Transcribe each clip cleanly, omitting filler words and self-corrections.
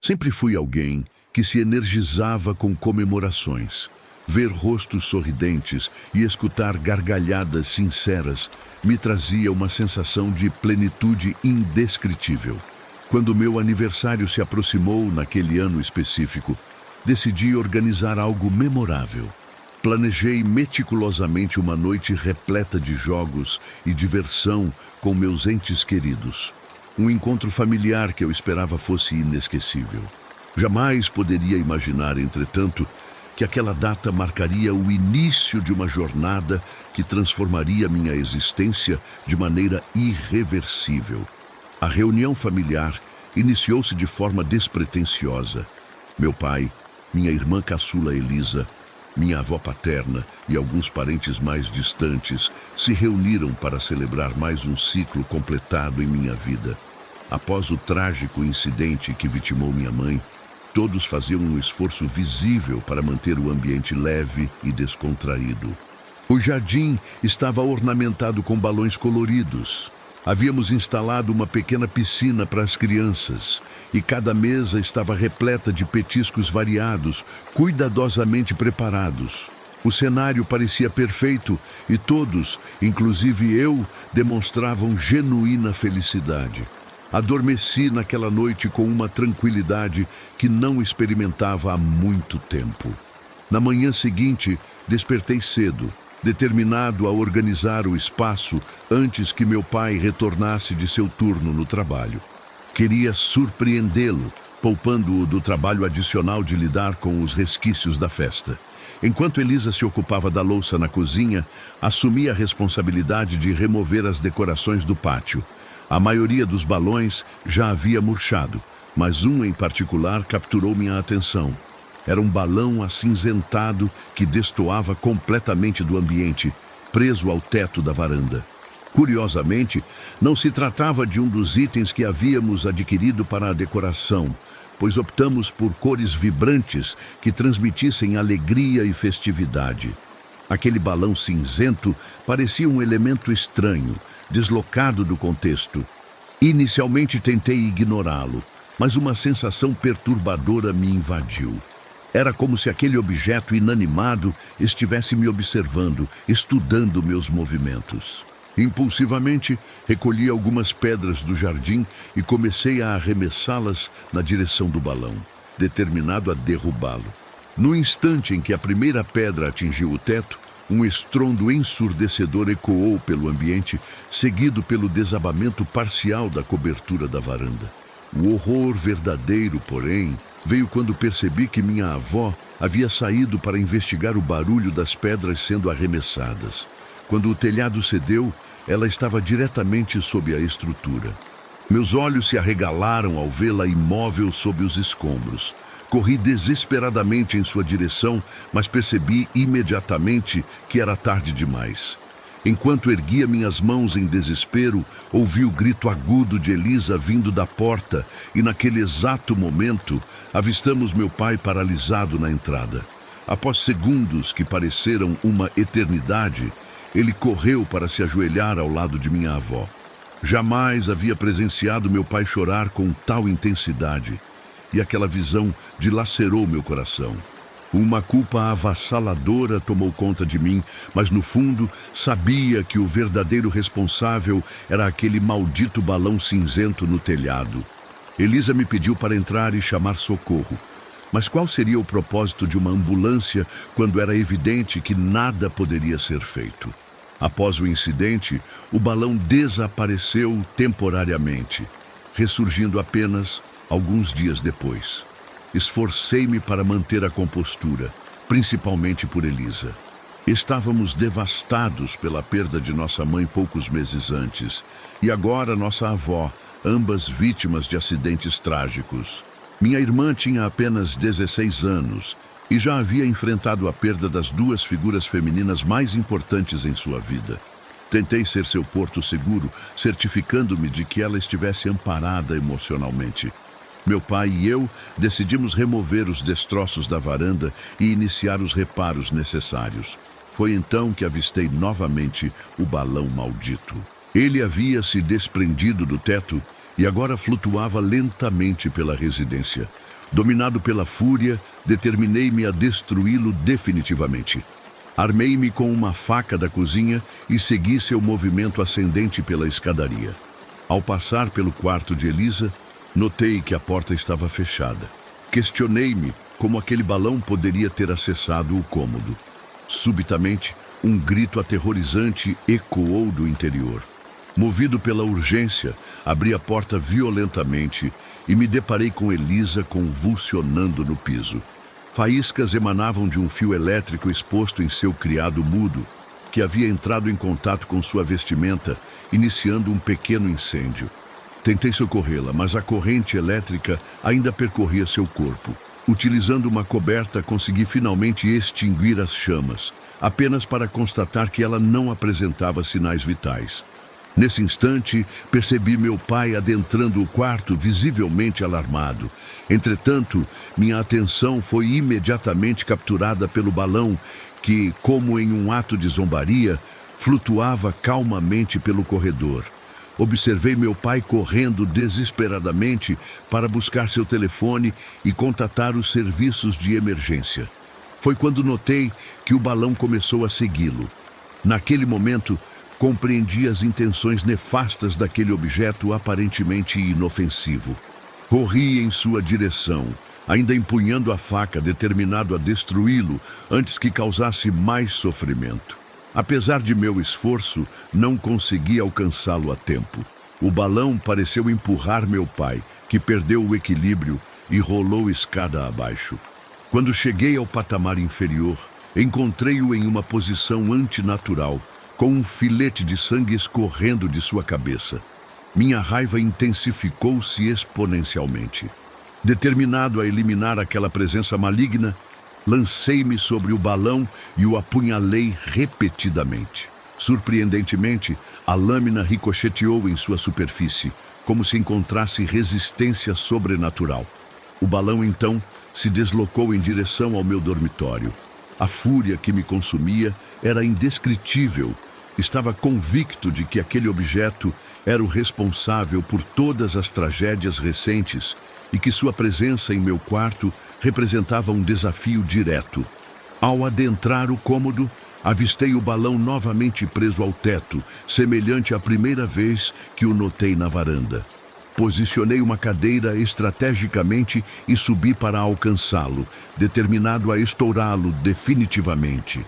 Sempre fui alguém que se energizava com comemorações. Ver rostos sorridentes e escutar gargalhadas sinceras me trazia uma sensação de plenitude indescritível. Quando meu aniversário se aproximou naquele ano específico, decidi organizar algo memorável. Planejei meticulosamente uma noite repleta de jogos e diversão com meus entes queridos. Um encontro familiar que eu esperava fosse inesquecível. Jamais poderia imaginar, entretanto, que aquela data marcaria o início de uma jornada que transformaria minha existência de maneira irreversível. A reunião familiar iniciou-se de forma despretensiosa. Meu pai, minha irmã caçula Elisa, minha avó paterna e alguns parentes mais distantes se reuniram para celebrar mais um ciclo completado em minha vida. Após o trágico incidente que vitimou minha mãe, todos faziam um esforço visível para manter o ambiente leve e descontraído. O jardim estava ornamentado com balões coloridos. Havíamos instalado uma pequena piscina para as crianças e cada mesa estava repleta de petiscos variados, cuidadosamente preparados. O cenário parecia perfeito e todos, inclusive eu, demonstravam genuína felicidade. Adormeci naquela noite com uma tranquilidade que não experimentava há muito tempo. Na manhã seguinte, despertei cedo, determinado a organizar o espaço antes que meu pai retornasse de seu turno no trabalho. Queria surpreendê-lo, poupando-o do trabalho adicional de lidar com os resquícios da festa. Enquanto Elisa se ocupava da louça na cozinha, assumi a responsabilidade de remover as decorações do pátio. A maioria dos balões já havia murchado, mas um em particular capturou minha atenção. Era um balão acinzentado que destoava completamente do ambiente, preso ao teto da varanda. Curiosamente, não se tratava de um dos itens que havíamos adquirido para a decoração, pois optamos por cores vibrantes que transmitissem alegria e festividade. Aquele balão cinzento parecia um elemento estranho, deslocado do contexto. Inicialmente tentei ignorá-lo, mas uma sensação perturbadora me invadiu. Era como se aquele objeto inanimado estivesse me observando, estudando meus movimentos. Impulsivamente, recolhi algumas pedras do jardim e comecei a arremessá-las na direção do balão, determinado a derrubá-lo. No instante em que a primeira pedra atingiu o teto, um estrondo ensurdecedor ecoou pelo ambiente, seguido pelo desabamento parcial da cobertura da varanda. O horror verdadeiro, porém, veio quando percebi que minha avó havia saído para investigar o barulho das pedras sendo arremessadas. Quando o telhado cedeu, ela estava diretamente sob a estrutura. Meus olhos se arregalaram ao vê-la imóvel sob os escombros. Corri desesperadamente em sua direção, mas percebi imediatamente que era tarde demais. Enquanto erguia minhas mãos em desespero, ouvi o grito agudo de Elisa vindo da porta e, naquele exato momento, avistamos meu pai paralisado na entrada. Após segundos que pareceram uma eternidade, ele correu para se ajoelhar ao lado de minha avó. Jamais havia presenciado meu pai chorar com tal intensidade, e aquela visão dilacerou meu coração. Uma culpa avassaladora tomou conta de mim, mas no fundo sabia que o verdadeiro responsável era aquele maldito balão cinzento no telhado. Elisa me pediu para entrar e chamar socorro. Mas qual seria o propósito de uma ambulância quando era evidente que nada poderia ser feito? Após o incidente, o balão desapareceu temporariamente, ressurgindo apenas alguns dias depois. Esforcei-me para manter a compostura, principalmente por Elisa. Estávamos devastados pela perda de nossa mãe poucos meses antes, e agora nossa avó, ambas vítimas de acidentes trágicos. Minha irmã tinha apenas 16 anos e já havia enfrentado a perda das duas figuras femininas mais importantes em sua vida. Tentei ser seu porto seguro, certificando-me de que ela estivesse amparada emocionalmente. Meu pai e eu decidimos remover os destroços da varanda e iniciar os reparos necessários. Foi então que avistei novamente o balão maldito. Ele havia se desprendido do teto e agora flutuava lentamente pela residência. Dominado pela fúria, determinei-me a destruí-lo definitivamente. Armei-me com uma faca da cozinha e segui seu movimento ascendente pela escadaria. Ao passar pelo quarto de Elisa, notei que a porta estava fechada. Questionei-me como aquele balão poderia ter acessado o cômodo. Subitamente, um grito aterrorizante ecoou do interior. Movido pela urgência, abri a porta violentamente e me deparei com Elisa convulsionando no piso. Faíscas emanavam de um fio elétrico exposto em seu criado mudo, que havia entrado em contato com sua vestimenta, iniciando um pequeno incêndio. Tentei socorrê-la, mas a corrente elétrica ainda percorria seu corpo. Utilizando uma coberta, consegui finalmente extinguir as chamas, apenas para constatar que ela não apresentava sinais vitais. Nesse instante, percebi meu pai adentrando o quarto, visivelmente alarmado. Entretanto, minha atenção foi imediatamente capturada pelo balão que, como em um ato de zombaria, flutuava calmamente pelo corredor. Observei meu pai correndo desesperadamente para buscar seu telefone e contatar os serviços de emergência. Foi quando notei que o balão começou a segui-lo. Naquele momento, compreendi as intenções nefastas daquele objeto aparentemente inofensivo. Corri em sua direção, ainda empunhando a faca, determinado a destruí-lo antes que causasse mais sofrimento. Apesar de meu esforço, não consegui alcançá-lo a tempo. O balão pareceu empurrar meu pai, que perdeu o equilíbrio e rolou escada abaixo. Quando cheguei ao patamar inferior, encontrei-o em uma posição antinatural, com um filete de sangue escorrendo de sua cabeça. Minha raiva intensificou-se exponencialmente. Determinado a eliminar aquela presença maligna, lancei-me sobre o balão e o apunhalei repetidamente. Surpreendentemente, a lâmina ricocheteou em sua superfície, como se encontrasse resistência sobrenatural. O balão, então, se deslocou em direção ao meu dormitório. A fúria que me consumia era indescritível. Estava convicto de que aquele objeto era o responsável por todas as tragédias recentes e que sua presença em meu quarto representava um desafio direto. Ao adentrar o cômodo, avistei o balão novamente preso ao teto, semelhante à primeira vez que o notei na varanda. Posicionei uma cadeira estrategicamente e subi para alcançá-lo, determinado a estourá-lo definitivamente.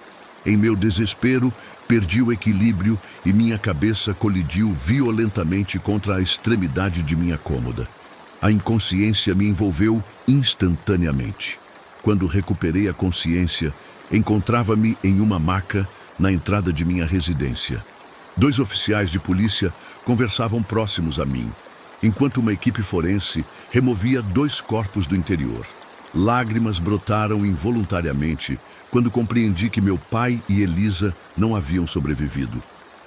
Em meu desespero, perdi o equilíbrio e minha cabeça colidiu violentamente contra a extremidade de minha cômoda. A inconsciência me envolveu instantaneamente. Quando recuperei a consciência, encontrava-me em uma maca na entrada de minha residência. 2 oficiais de polícia conversavam próximos a mim, enquanto uma equipe forense removia 2 corpos do interior. Lágrimas brotaram involuntariamente quando compreendi que meu pai e Elisa não haviam sobrevivido.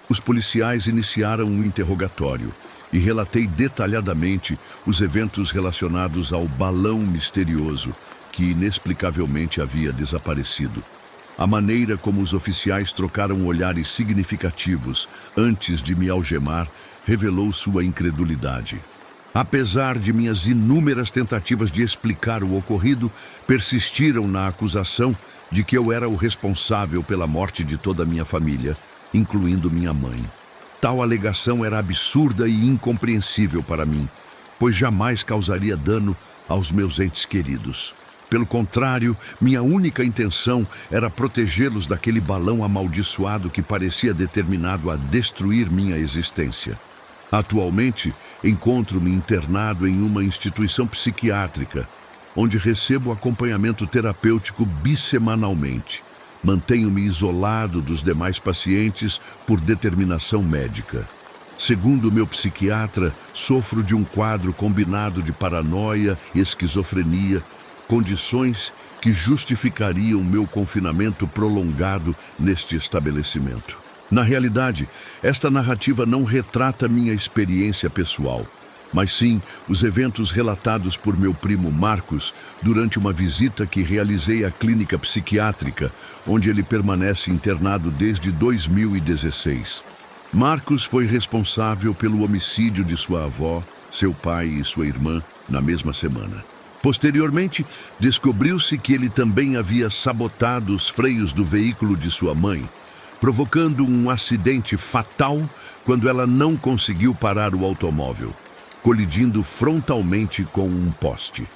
Os policiais iniciaram um interrogatório e relatei detalhadamente os eventos relacionados ao balão misterioso que inexplicavelmente havia desaparecido. A maneira como os oficiais trocaram olhares significativos antes de me algemar revelou sua incredulidade. Apesar de minhas inúmeras tentativas de explicar o ocorrido, persistiram na acusação de que eu era o responsável pela morte de toda a minha família, incluindo minha mãe. Tal alegação era absurda e incompreensível para mim, pois jamais causaria dano aos meus entes queridos. Pelo contrário, minha única intenção era protegê-los daquele balão amaldiçoado que parecia determinado a destruir minha existência. Atualmente, encontro-me internado em uma instituição psiquiátrica, onde recebo acompanhamento terapêutico bissemanalmente. Mantenho-me isolado dos demais pacientes por determinação médica. Segundo meu psiquiatra, sofro de um quadro combinado de paranoia e esquizofrenia, condições que justificariam meu confinamento prolongado neste estabelecimento. Na realidade, esta narrativa não retrata minha experiência pessoal, mas sim os eventos relatados por meu primo Marcos durante uma visita que realizei à clínica psiquiátrica, onde ele permanece internado desde 2016. Marcos foi responsável pelo homicídio de sua avó, seu pai e sua irmã na mesma semana. Posteriormente, descobriu-se que ele também havia sabotado os freios do veículo de sua mãe, provocando um acidente fatal quando ela não conseguiu parar o automóvel, colidindo frontalmente com um poste.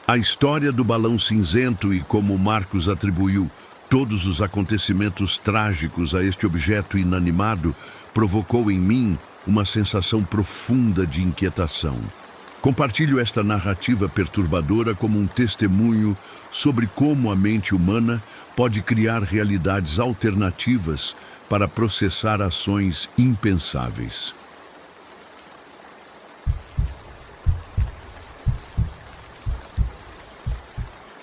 A história do balão cinzento e como Marcos atribuiu todos os acontecimentos trágicos a este objeto inanimado provocou em mim uma sensação profunda de inquietação. Compartilho esta narrativa perturbadora como um testemunho sobre como a mente humana pode criar realidades alternativas para processar ações impensáveis.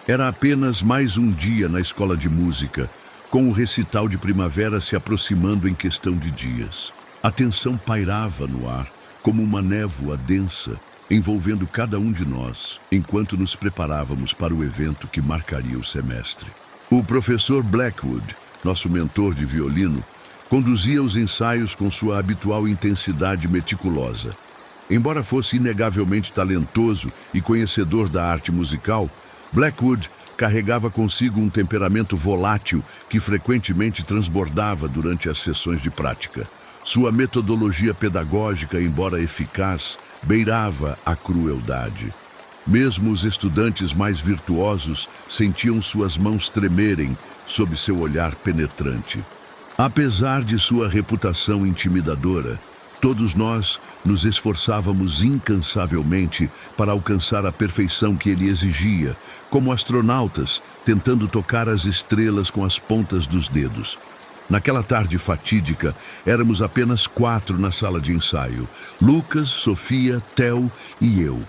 Era apenas mais um dia na escola de música, com o recital de primavera se aproximando em questão de dias. A tensão pairava no ar, como uma névoa densa, envolvendo cada um de nós, enquanto nos preparávamos para o evento que marcaria o semestre. O professor Blackwood, nosso mentor de violino, conduzia os ensaios com sua habitual intensidade meticulosa. Embora fosse inegavelmente talentoso e conhecedor da arte musical, Blackwood carregava consigo um temperamento volátil que frequentemente transbordava durante as sessões de prática. Sua metodologia pedagógica, embora eficaz, beirava a crueldade. Mesmo os estudantes mais virtuosos sentiam suas mãos tremerem sob seu olhar penetrante. Apesar de sua reputação intimidadora, todos nós nos esforçávamos incansavelmente para alcançar a perfeição que ele exigia, como astronautas tentando tocar as estrelas com as pontas dos dedos. Naquela tarde fatídica, éramos apenas 4 na sala de ensaio: Lucas, Sofia, Theo e eu.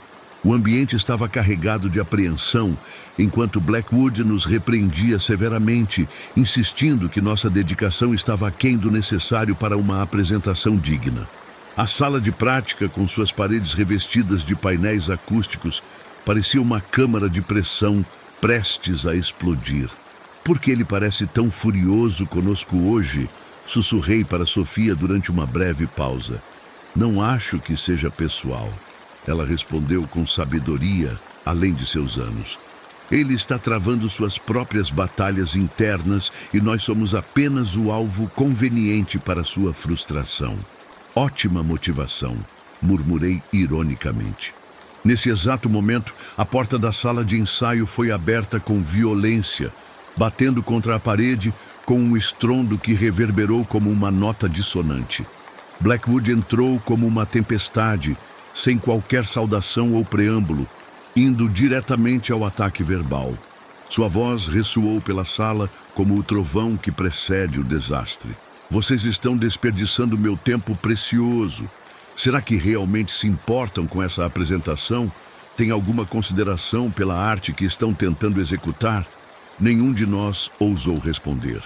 O ambiente estava carregado de apreensão, enquanto Blackwood nos repreendia severamente, insistindo que nossa dedicação estava aquém do necessário para uma apresentação digna. A sala de prática, com suas paredes revestidas de painéis acústicos, parecia uma câmara de pressão prestes a explodir. "Por que ele parece tão furioso conosco hoje?" sussurrei para Sofia durante uma breve pausa. "Não acho que seja pessoal." Ela respondeu com sabedoria, além de seus anos. "Ele está travando suas próprias batalhas internas e nós somos apenas o alvo conveniente para sua frustração." "Ótima motivação", murmurei ironicamente. Nesse exato momento, a porta da sala de ensaio foi aberta com violência, batendo contra a parede com um estrondo que reverberou como uma nota dissonante. Blackwood entrou como uma tempestade, sem qualquer saudação ou preâmbulo, indo diretamente ao ataque verbal. Sua voz ressoou pela sala como o trovão que precede o desastre. "Vocês estão desperdiçando meu tempo precioso. Será que realmente se importam com essa apresentação? Tem alguma consideração pela arte que estão tentando executar?" Nenhum de nós ousou responder.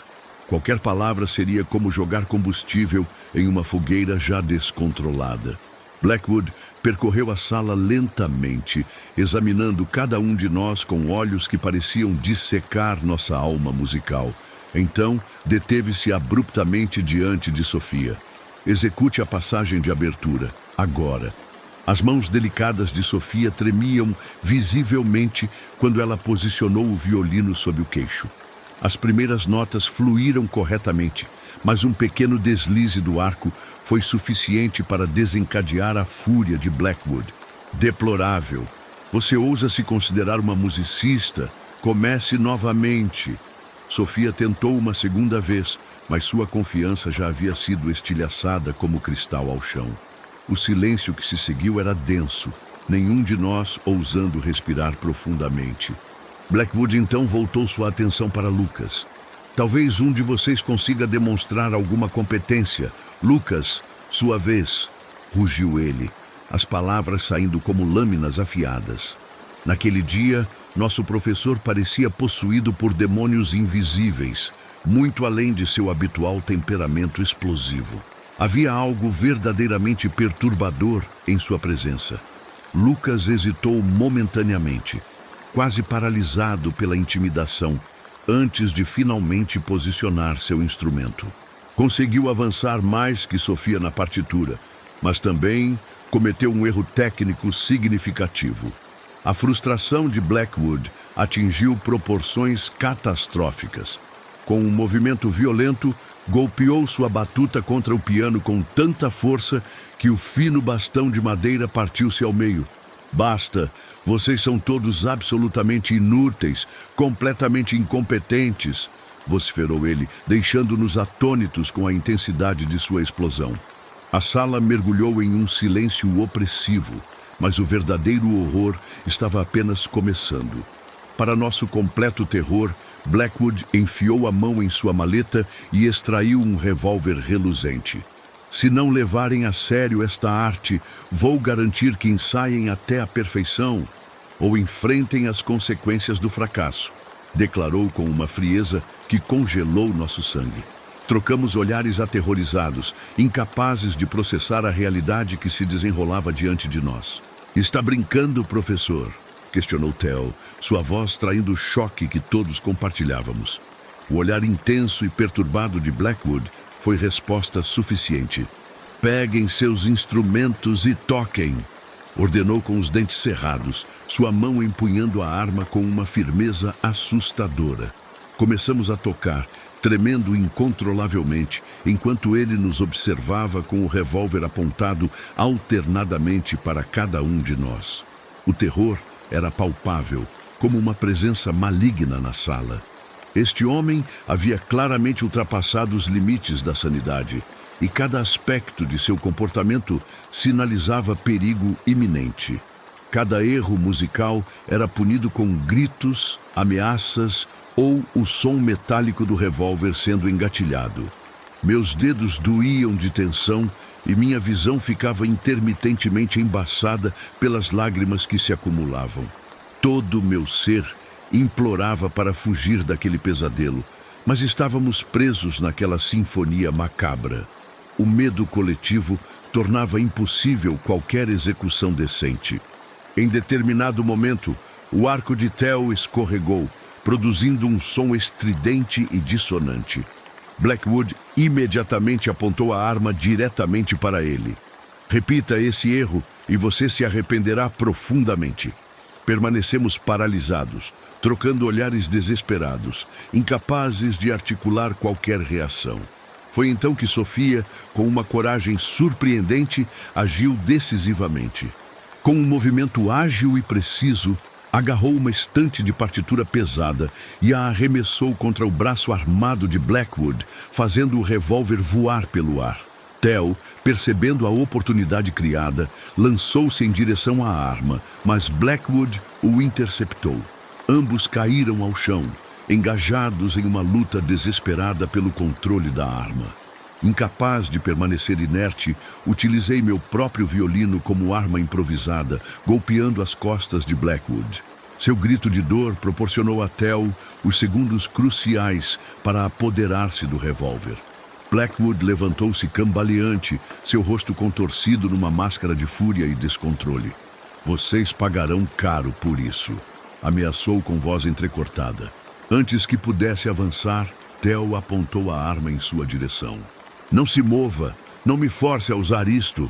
Qualquer palavra seria como jogar combustível em uma fogueira já descontrolada. Blackwood percorreu a sala lentamente, examinando cada um de nós com olhos que pareciam dissecar nossa alma musical. Então, deteve-se abruptamente diante de Sofia. "Execute a passagem de abertura, agora." As mãos delicadas de Sofia tremiam visivelmente quando ela posicionou o violino sob o queixo. As primeiras notas fluíram corretamente, mas um pequeno deslize do arco foi suficiente para desencadear a fúria de Blackwood. "Deplorável! Você ousa se considerar uma musicista? Comece novamente." Sofia tentou uma segunda vez, mas sua confiança já havia sido estilhaçada como cristal ao chão. O silêncio que se seguiu era denso, nenhum de nós ousando respirar profundamente. Blackwood então voltou sua atenção para Lucas. "Talvez um de vocês consiga demonstrar alguma competência. Lucas, sua vez", rugiu ele, as palavras saindo como lâminas afiadas. Naquele dia, nosso professor parecia possuído por demônios invisíveis, muito além de seu habitual temperamento explosivo. Havia algo verdadeiramente perturbador em sua presença. Lucas hesitou momentaneamente, quase paralisado pela intimidação, antes de finalmente posicionar seu instrumento. Conseguiu avançar mais que Sofia na partitura, mas também cometeu um erro técnico significativo. A frustração de Blackwood atingiu proporções catastróficas. Com um movimento violento, golpeou sua batuta contra o piano com tanta força que o fino bastão de madeira partiu-se ao meio. Basta, vocês são todos absolutamente inúteis, completamente incompetentes, vociferou ele, deixando-nos atônitos com a intensidade de sua explosão. A sala mergulhou em um silêncio opressivo, mas o verdadeiro horror estava apenas começando. Para nosso completo terror, Blackwood enfiou a mão em sua maleta e extraiu um revólver reluzente. Se não levarem a sério esta arte, vou garantir que ensaiem até a perfeição ou enfrentem as consequências do fracasso, declarou com uma frieza que congelou nosso sangue. Trocamos olhares aterrorizados, incapazes de processar a realidade que se desenrolava diante de nós. Está brincando, professor? Questionou Theo, sua voz traindo o choque que todos compartilhávamos. O olhar intenso e perturbado de Blackwood foi resposta suficiente. Peguem seus instrumentos e toquem, ordenou com os dentes cerrados, sua mão empunhando a arma com uma firmeza assustadora. Começamos a tocar, tremendo incontrolavelmente, enquanto ele nos observava com o revólver apontado alternadamente para cada um de nós. O terror era palpável, como uma presença maligna na sala. Este homem havia claramente ultrapassado os limites da sanidade, e cada aspecto de seu comportamento sinalizava perigo iminente. Cada erro musical era punido com gritos, ameaças ou o som metálico do revólver sendo engatilhado. Meus dedos doíam de tensão e minha visão ficava intermitentemente embaçada pelas lágrimas que se acumulavam. Todo o meu ser implorava para fugir daquele pesadelo, mas estávamos presos naquela sinfonia macabra. O medo coletivo tornava impossível qualquer execução decente. Em determinado momento, o arco de Theo escorregou, produzindo um som estridente e dissonante. Blackwood imediatamente apontou a arma diretamente para ele. Repita esse erro e você se arrependerá profundamente. Permanecemos paralisados, trocando olhares desesperados, incapazes de articular qualquer reação. Foi então que Sofia, com uma coragem surpreendente, agiu decisivamente. Com um movimento ágil e preciso, agarrou uma estante de partitura pesada e a arremessou contra o braço armado de Blackwood, fazendo o revólver voar pelo ar. Theo, percebendo a oportunidade criada, lançou-se em direção à arma, mas Blackwood o interceptou. Ambos caíram ao chão, engajados em uma luta desesperada pelo controle da arma. Incapaz de permanecer inerte, utilizei meu próprio violino como arma improvisada, golpeando as costas de Blackwood. Seu grito de dor proporcionou a Theo os segundos cruciais para apoderar-se do revólver. Blackwood levantou-se cambaleante, seu rosto contorcido numa máscara de fúria e descontrole. Vocês pagarão caro por isso, ameaçou com voz entrecortada. Antes que pudesse avançar, Theo apontou a arma em sua direção. Não se mova, não me force a usar isto.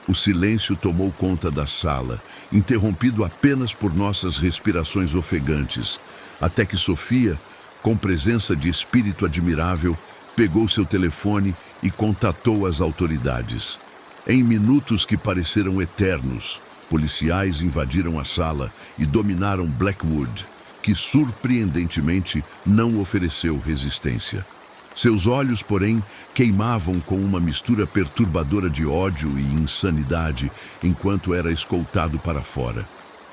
O silêncio tomou conta da sala, interrompido apenas por nossas respirações ofegantes, até que Sofia, com presença de espírito admirável, pegou seu telefone e contatou as autoridades. Em minutos que pareceram eternos, policiais invadiram a sala e dominaram Blackwood, que surpreendentemente não ofereceu resistência. Seus olhos, porém, queimavam com uma mistura perturbadora de ódio e insanidade enquanto era escoltado para fora.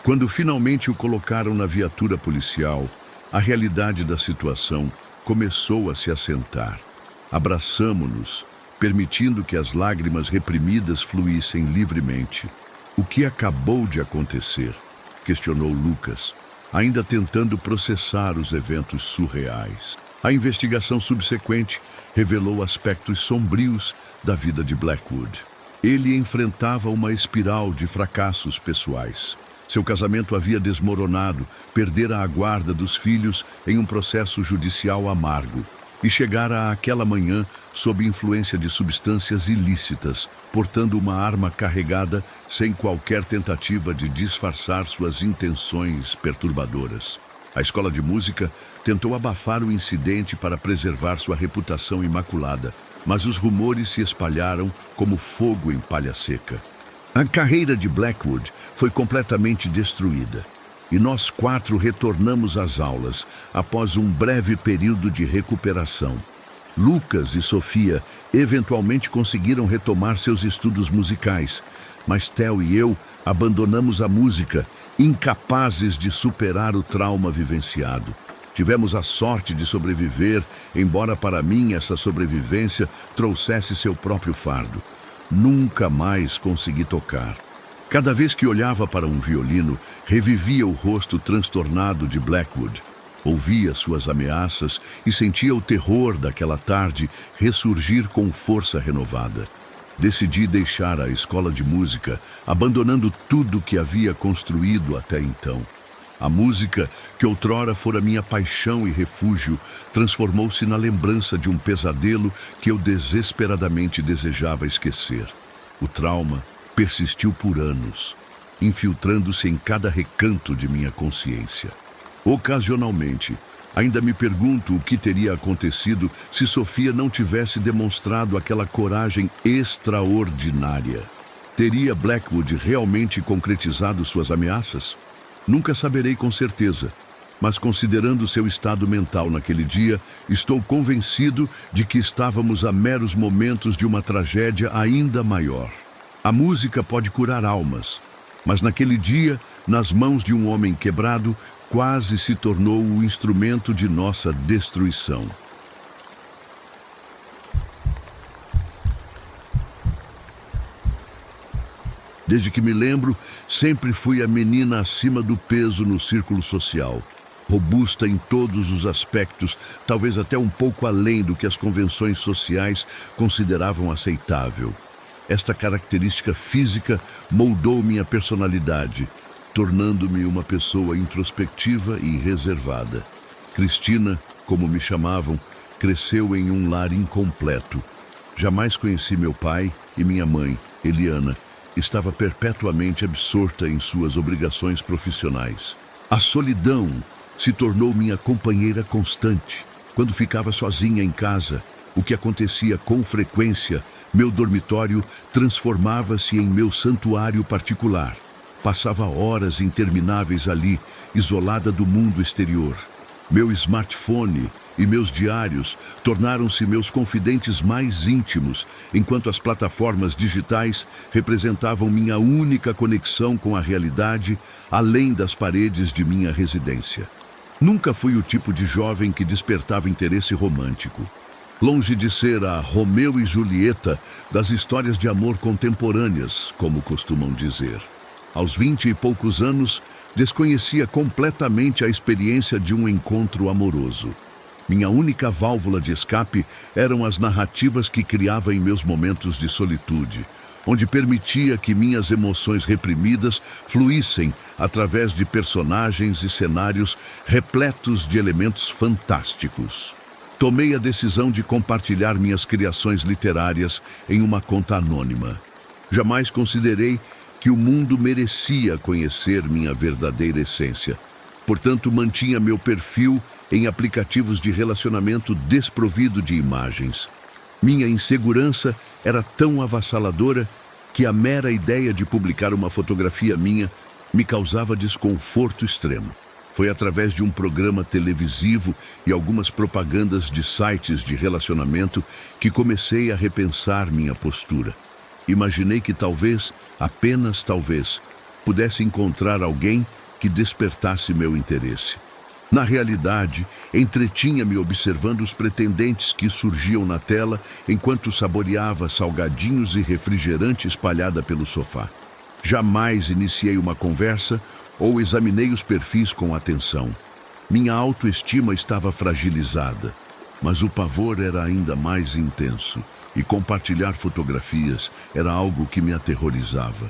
Quando finalmente o colocaram na viatura policial, a realidade da situação começou a se assentar. Abraçamo-nos, permitindo que as lágrimas reprimidas fluíssem livremente. O que acabou de acontecer? Questionou Lucas, ainda tentando processar os eventos surreais. A investigação subsequente revelou aspectos sombrios da vida de Blackwood. Ele enfrentava uma espiral de fracassos pessoais. Seu casamento havia desmoronado, perdera a guarda dos filhos em um processo judicial amargo. e chegara àquela manhã sob influência de substâncias ilícitas, portando uma arma carregada sem qualquer tentativa de disfarçar suas intenções perturbadoras. A escola de música tentou abafar o incidente para preservar sua reputação imaculada, mas os rumores se espalharam como fogo em palha seca. A carreira de Blackwood foi completamente destruída, e nós 4 retornamos às aulas após um breve período de recuperação. Lucas e Sofia eventualmente conseguiram retomar seus estudos musicais, mas Theo e eu abandonamos a música, incapazes de superar o trauma vivenciado. Tivemos a sorte de sobreviver, embora para mim essa sobrevivência trouxesse seu próprio fardo. Nunca mais consegui tocar. Cada vez que olhava para um violino, revivia o rosto transtornado de Blackwood. Ouvia suas ameaças e sentia o terror daquela tarde ressurgir com força renovada. Decidi deixar a escola de música, abandonando tudo que havia construído até então. A música, que outrora fora minha paixão e refúgio, transformou-se na lembrança de um pesadelo que eu desesperadamente desejava esquecer. O trauma persistiu por anos, infiltrando-se em cada recanto de minha consciência. Ocasionalmente, ainda me pergunto o que teria acontecido se Sofia não tivesse demonstrado aquela coragem extraordinária. Teria Blackwood realmente concretizado suas ameaças? Nunca saberei com certeza, mas considerando seu estado mental naquele dia, estou convencido de que estávamos a meros momentos de uma tragédia ainda maior. A música pode curar almas, mas naquele dia, nas mãos de um homem quebrado, quase se tornou o instrumento de nossa destruição. Desde que me lembro, sempre fui a menina acima do peso no círculo social. Robusta em todos os aspectos, talvez até um pouco além do que as convenções sociais consideravam aceitável. Esta característica física moldou minha personalidade, tornando-me uma pessoa introspectiva e reservada. Cristina, como me chamavam, cresceu em um lar incompleto. Jamais conheci meu pai e minha mãe, Eliana, estava perpetuamente absorta em suas obrigações profissionais. A solidão se tornou minha companheira constante. Quando ficava sozinha em casa, o que acontecia com frequência, meu dormitório transformava-se em meu santuário particular. Passava horas intermináveis ali, isolada do mundo exterior. Meu smartphone e meus diários tornaram-se meus confidentes mais íntimos, enquanto as plataformas digitais representavam minha única conexão com a realidade, além das paredes de minha residência. Nunca fui o tipo de jovem que despertava interesse romântico. Longe de ser a Romeu e Julieta das histórias de amor contemporâneas, como costumam dizer. Aos 20 e poucos anos, desconhecia completamente a experiência de um encontro amoroso. Minha única válvula de escape eram as narrativas que criava em meus momentos de solitude, onde permitia que minhas emoções reprimidas fluíssem através de personagens e cenários repletos de elementos fantásticos. Tomei a decisão de compartilhar minhas criações literárias em uma conta anônima. Jamais considerei que o mundo merecia conhecer minha verdadeira essência. Portanto, mantinha meu perfil em aplicativos de relacionamento desprovido de imagens. Minha insegurança era tão avassaladora que a mera ideia de publicar uma fotografia minha me causava desconforto extremo. Foi através de um programa televisivo e algumas propagandas de sites de relacionamento que comecei a repensar minha postura. Imaginei que talvez, apenas talvez, pudesse encontrar alguém que despertasse meu interesse. Na realidade, entretinha-me observando os pretendentes que surgiam na tela enquanto saboreava salgadinhos e refrigerante espalhada pelo sofá. Jamais iniciei uma conversa ou examinei os perfis com atenção. Minha autoestima estava fragilizada, mas o pavor era ainda mais intenso, e compartilhar fotografias era algo que me aterrorizava.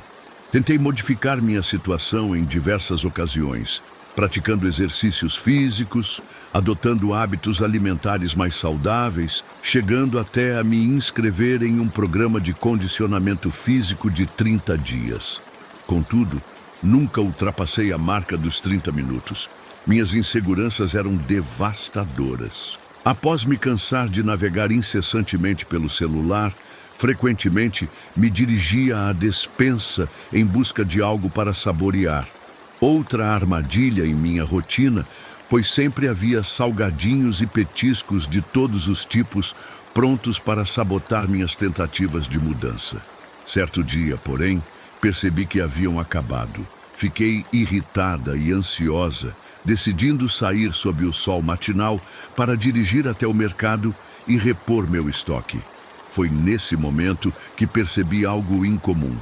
Tentei modificar minha situação em diversas ocasiões. praticando exercícios físicos, adotando hábitos alimentares mais saudáveis, chegando até a me inscrever em um programa de condicionamento físico de 30 dias. Contudo, nunca ultrapassei a marca dos 30 minutos. Minhas inseguranças eram devastadoras. Após me cansar de navegar incessantemente pelo celular, frequentemente me dirigia à despensa em busca de algo para saborear. Outra armadilha em minha rotina, pois sempre havia salgadinhos e petiscos de todos os tipos prontos para sabotar minhas tentativas de mudança. Certo dia, porém, percebi que haviam acabado. Fiquei irritada e ansiosa, decidindo sair sob o sol matinal para dirigir até o mercado e repor meu estoque. Foi nesse momento que percebi algo incomum.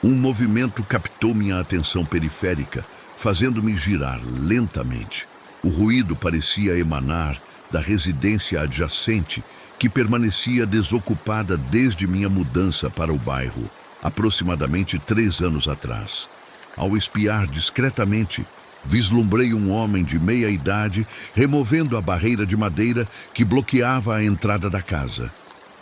Um movimento captou minha atenção periférica, fazendo-me girar lentamente. O ruído parecia emanar da residência adjacente, que permanecia desocupada desde minha mudança para o bairro, aproximadamente 3 anos atrás. Ao espiar discretamente, vislumbrei um homem de meia idade removendo a barreira de madeira que bloqueava a entrada da casa.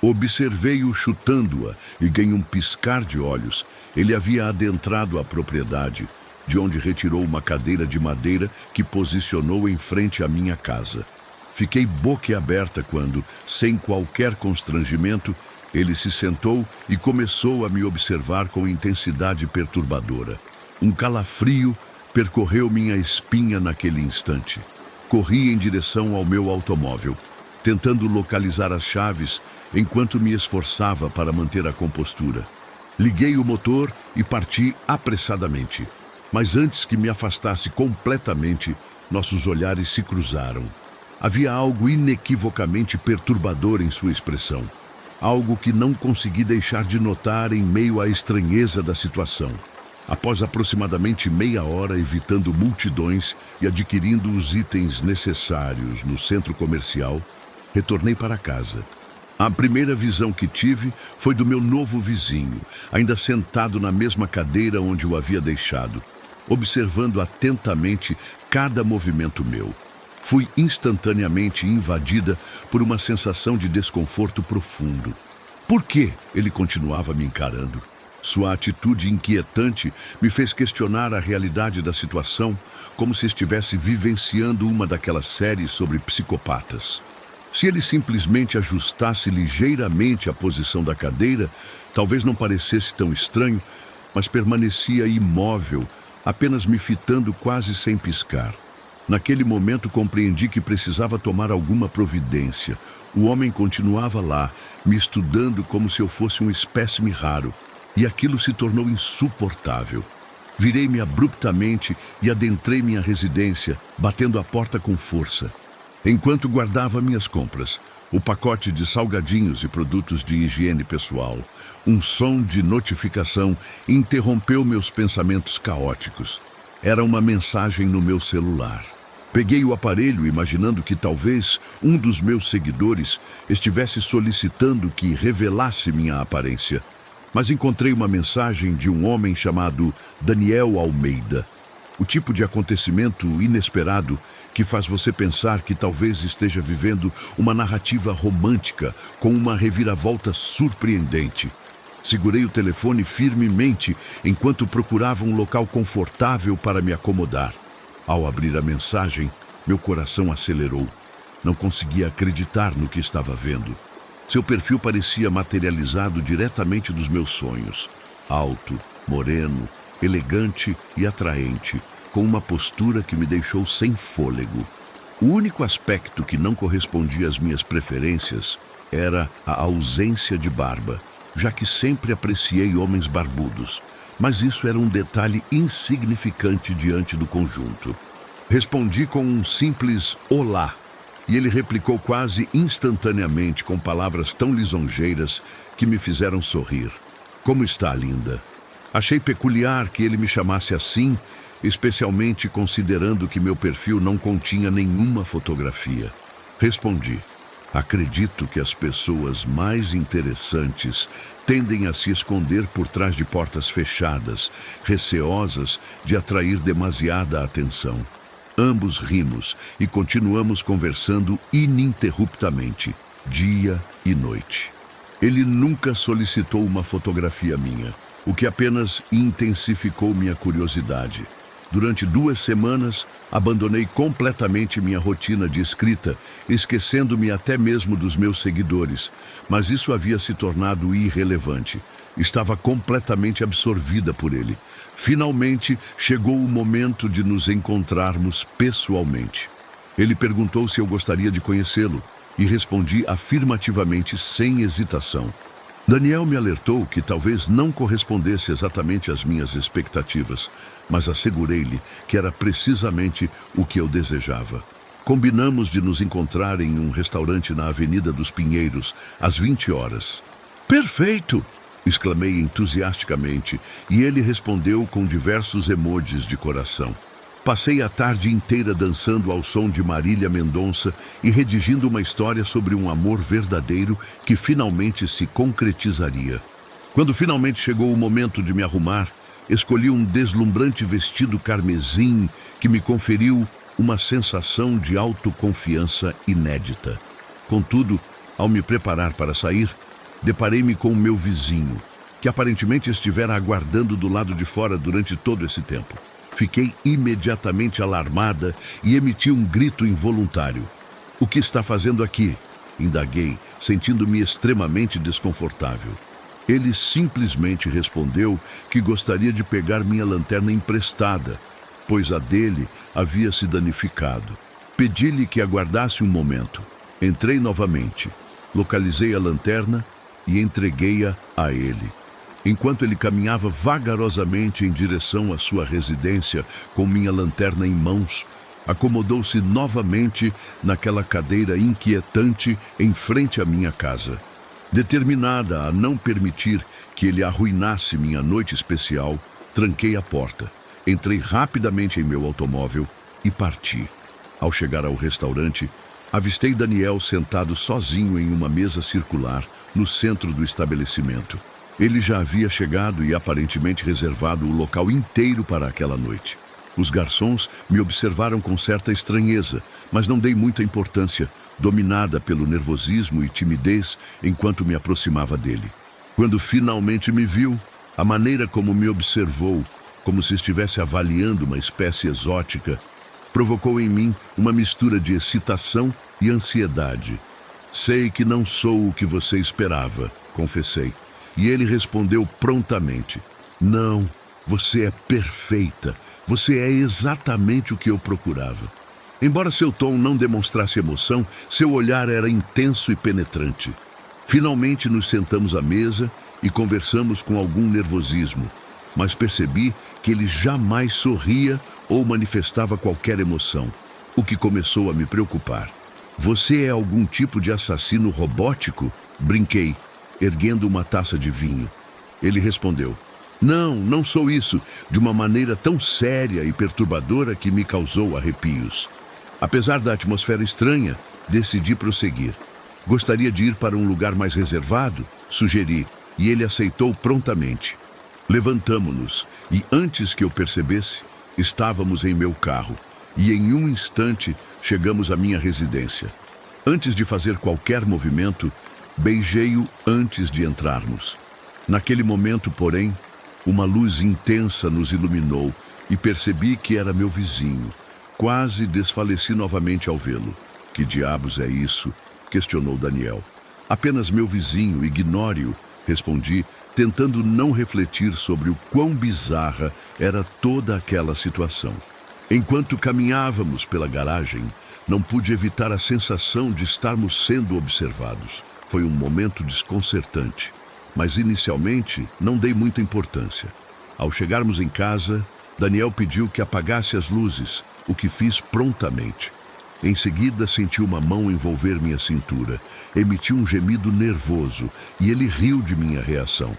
Observei-o chutando-a e, em um piscar de olhos, ele havia adentrado a propriedade, de onde retirou uma cadeira de madeira que posicionou em frente à minha casa. Fiquei boquiaberta quando, sem qualquer constrangimento, ele se sentou e começou a me observar com intensidade perturbadora. Um calafrio percorreu minha espinha naquele instante. Corri em direção ao meu automóvel, tentando localizar as chaves enquanto me esforçava para manter a compostura. Liguei o motor e parti apressadamente. Mas antes que me afastasse completamente, nossos olhares se cruzaram. Havia algo inequivocamente perturbador em sua expressão. Algo que não consegui deixar de notar em meio à estranheza da situação. Após aproximadamente meia hora evitando multidões e adquirindo os itens necessários no centro comercial, retornei para casa. A primeira visão que tive foi do meu novo vizinho, ainda sentado na mesma cadeira onde o havia deixado, observando atentamente cada movimento meu. Fui instantaneamente invadida por uma sensação de desconforto profundo. Por que ele continuava me encarando? Sua atitude inquietante me fez questionar a realidade da situação, como se estivesse vivenciando uma daquelas séries sobre psicopatas. Se ele simplesmente ajustasse ligeiramente a posição da cadeira, talvez não parecesse tão estranho, mas permanecia imóvel, apenas me fitando quase sem piscar. Naquele momento compreendi que precisava tomar alguma providência. O homem continuava lá, me estudando como se eu fosse um espécime raro, e aquilo se tornou insuportável. Virei-me abruptamente e adentrei minha residência, batendo a porta com força. Enquanto guardava minhas compras, o pacote de salgadinhos e produtos de higiene pessoal, um som de notificação interrompeu meus pensamentos caóticos. Era uma mensagem no meu celular. Peguei o aparelho imaginando que talvez um dos meus seguidores estivesse solicitando que revelasse minha aparência. Mas encontrei uma mensagem de um homem chamado Daniel Almeida. O tipo de acontecimento inesperado que faz você pensar que talvez esteja vivendo uma narrativa romântica com uma reviravolta surpreendente. Segurei o telefone firmemente enquanto procurava um local confortável para me acomodar. Ao abrir a mensagem, meu coração acelerou. Não conseguia acreditar no que estava vendo. Seu perfil parecia materializado diretamente dos meus sonhos. Alto, moreno, elegante e atraente, com uma postura que me deixou sem fôlego. O único aspecto que não correspondia às minhas preferências era a ausência de barba, já que sempre apreciei homens barbudos. Mas isso era um detalhe insignificante diante do conjunto. Respondi com um simples olá, e ele replicou quase instantaneamente com palavras tão lisonjeiras que me fizeram sorrir. Como está, linda? Achei peculiar que ele me chamasse assim, especialmente considerando que meu perfil não continha nenhuma fotografia. Respondi: acredito que as pessoas mais interessantes tendem a se esconder por trás de portas fechadas, receosas de atrair demasiada atenção. ambos rimos e continuamos conversando ininterruptamente, dia e noite. Ele nunca solicitou uma fotografia minha, o que apenas intensificou minha curiosidade. Durante 2 semanas, abandonei completamente minha rotina de escrita, esquecendo-me até mesmo dos meus seguidores, mas isso havia se tornado irrelevante. Estava completamente absorvida por ele. Finalmente, chegou o momento de nos encontrarmos pessoalmente. Ele perguntou se eu gostaria de conhecê-lo, e respondi afirmativamente, sem hesitação. Daniel me alertou que talvez não correspondesse exatamente às minhas expectativas, mas assegurei-lhe que era precisamente o que eu desejava. Combinamos de nos encontrar em um restaurante na Avenida dos Pinheiros, às 20 horas. Perfeito! Exclamei entusiasticamente, e ele respondeu com diversos emojis de coração. Passei a tarde inteira dançando ao som de Marília Mendonça e redigindo uma história sobre um amor verdadeiro que finalmente se concretizaria. Quando finalmente chegou o momento de me arrumar, escolhi um deslumbrante vestido carmesim que me conferiu uma sensação de autoconfiança inédita. Contudo, ao me preparar para sair, deparei-me com o meu vizinho, que aparentemente estivera aguardando do lado de fora durante todo esse tempo. Fiquei imediatamente alarmada e emiti um grito involuntário. "O que está fazendo aqui?" indaguei, sentindo-me extremamente desconfortável. Ele simplesmente respondeu que gostaria de pegar minha lanterna emprestada, pois a dele havia se danificado. Pedi-lhe que aguardasse um momento. Entrei novamente, localizei a lanterna e entreguei-a a ele. Enquanto ele caminhava vagarosamente em direção à sua residência com minha lanterna em mãos, acomodou-se novamente naquela cadeira inquietante em frente à minha casa. Determinada a não permitir que ele arruinasse minha noite especial, tranquei a porta, entrei rapidamente em meu automóvel e parti. Ao chegar ao restaurante, avistei Daniel sentado sozinho em uma mesa circular no centro do estabelecimento. Ele já havia chegado e aparentemente reservado o local inteiro para aquela noite. Os garçons me observaram com certa estranheza, mas não dei muita importância, dominada pelo nervosismo e timidez enquanto me aproximava dele. Quando finalmente me viu, a maneira como me observou, como se estivesse avaliando uma espécie exótica, provocou em mim uma mistura de excitação e ansiedade. "Sei que não sou o que você esperava", confessei. E ele respondeu prontamente: "Não, você é perfeita. Você é exatamente o que eu procurava." Embora seu tom não demonstrasse emoção, seu olhar era intenso e penetrante. Finalmente nos sentamos à mesa e conversamos com algum nervosismo, mas percebi que ele jamais sorria ou manifestava qualquer emoção, o que começou a me preocupar. "Você é algum tipo de assassino robótico?" brinquei, erguendo uma taça de vinho. Ele respondeu: "Não, não sou isso", de uma maneira tão séria e perturbadora que me causou arrepios. Apesar da atmosfera estranha, decidi prosseguir. "Gostaria de ir para um lugar mais reservado?" sugeri, e ele aceitou prontamente. Levantamo-nos, e antes que eu percebesse, estávamos em meu carro, e em um instante chegamos à minha residência. Antes de fazer qualquer movimento, beijei-o antes de entrarmos. Naquele momento, porém, uma luz intensa nos iluminou e percebi que era meu vizinho. Quase desfaleci novamente ao vê-lo. "Que diabos é isso?" questionou Daniel. "Apenas meu vizinho, ignore-o", respondi, tentando não refletir sobre o quão bizarra era toda aquela situação. Enquanto caminhávamos pela garagem, não pude evitar a sensação de estarmos sendo observados. Foi um momento desconcertante, mas inicialmente não dei muita importância. Ao chegarmos em casa, Daniel pediu que apagasse as luzes, o que fiz prontamente. Em seguida, senti uma mão envolver minha cintura, emiti um gemido nervoso e ele riu de minha reação.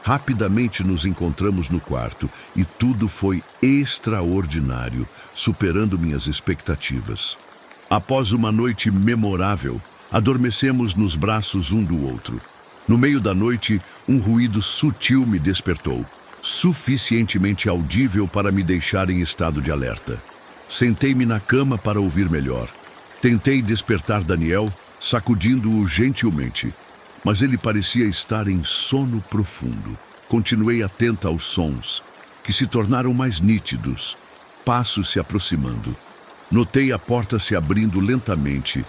Rapidamente nos encontramos no quarto e tudo foi extraordinário, superando minhas expectativas. Após uma noite memorável, adormecemos nos braços um do outro. No meio da noite, um ruído sutil me despertou, suficientemente audível para me deixar em estado de alerta. Sentei-me na cama para ouvir melhor. Tentei despertar Daniel, sacudindo-o gentilmente, mas ele parecia estar em sono profundo. Continuei atenta aos sons, que se tornaram mais nítidos, passos se aproximando. Notei a porta se abrindo lentamente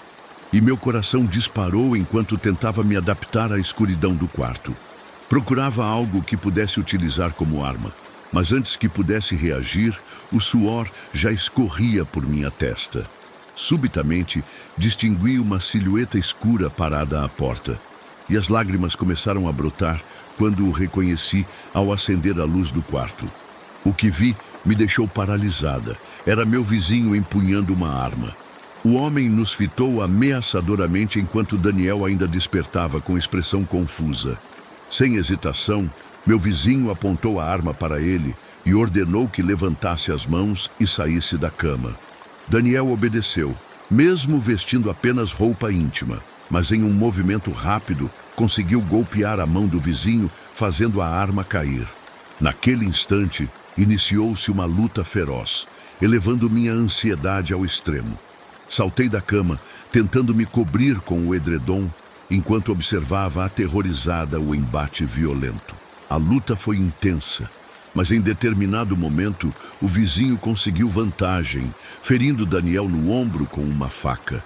e meu coração disparou enquanto tentava me adaptar à escuridão do quarto. Procurava algo que pudesse utilizar como arma, mas antes que pudesse reagir, o suor já escorria por minha testa. Subitamente, distingui uma silhueta escura parada à porta, e as lágrimas começaram a brotar quando o reconheci ao acender a luz do quarto. O que vi me deixou paralisada. Era meu vizinho empunhando uma arma. O homem nos fitou ameaçadoramente enquanto Daniel ainda despertava com expressão confusa. Sem hesitação, meu vizinho apontou a arma para ele e ordenou que levantasse as mãos e saísse da cama. Daniel obedeceu, mesmo vestindo apenas roupa íntima, mas em um movimento rápido conseguiu golpear a mão do vizinho, fazendo a arma cair. Naquele instante, iniciou-se uma luta feroz, elevando minha ansiedade ao extremo. Saltei da cama, tentando me cobrir com o edredom, enquanto observava aterrorizada o embate violento. A luta foi intensa, mas em determinado momento o vizinho conseguiu vantagem, ferindo Daniel no ombro com uma faca.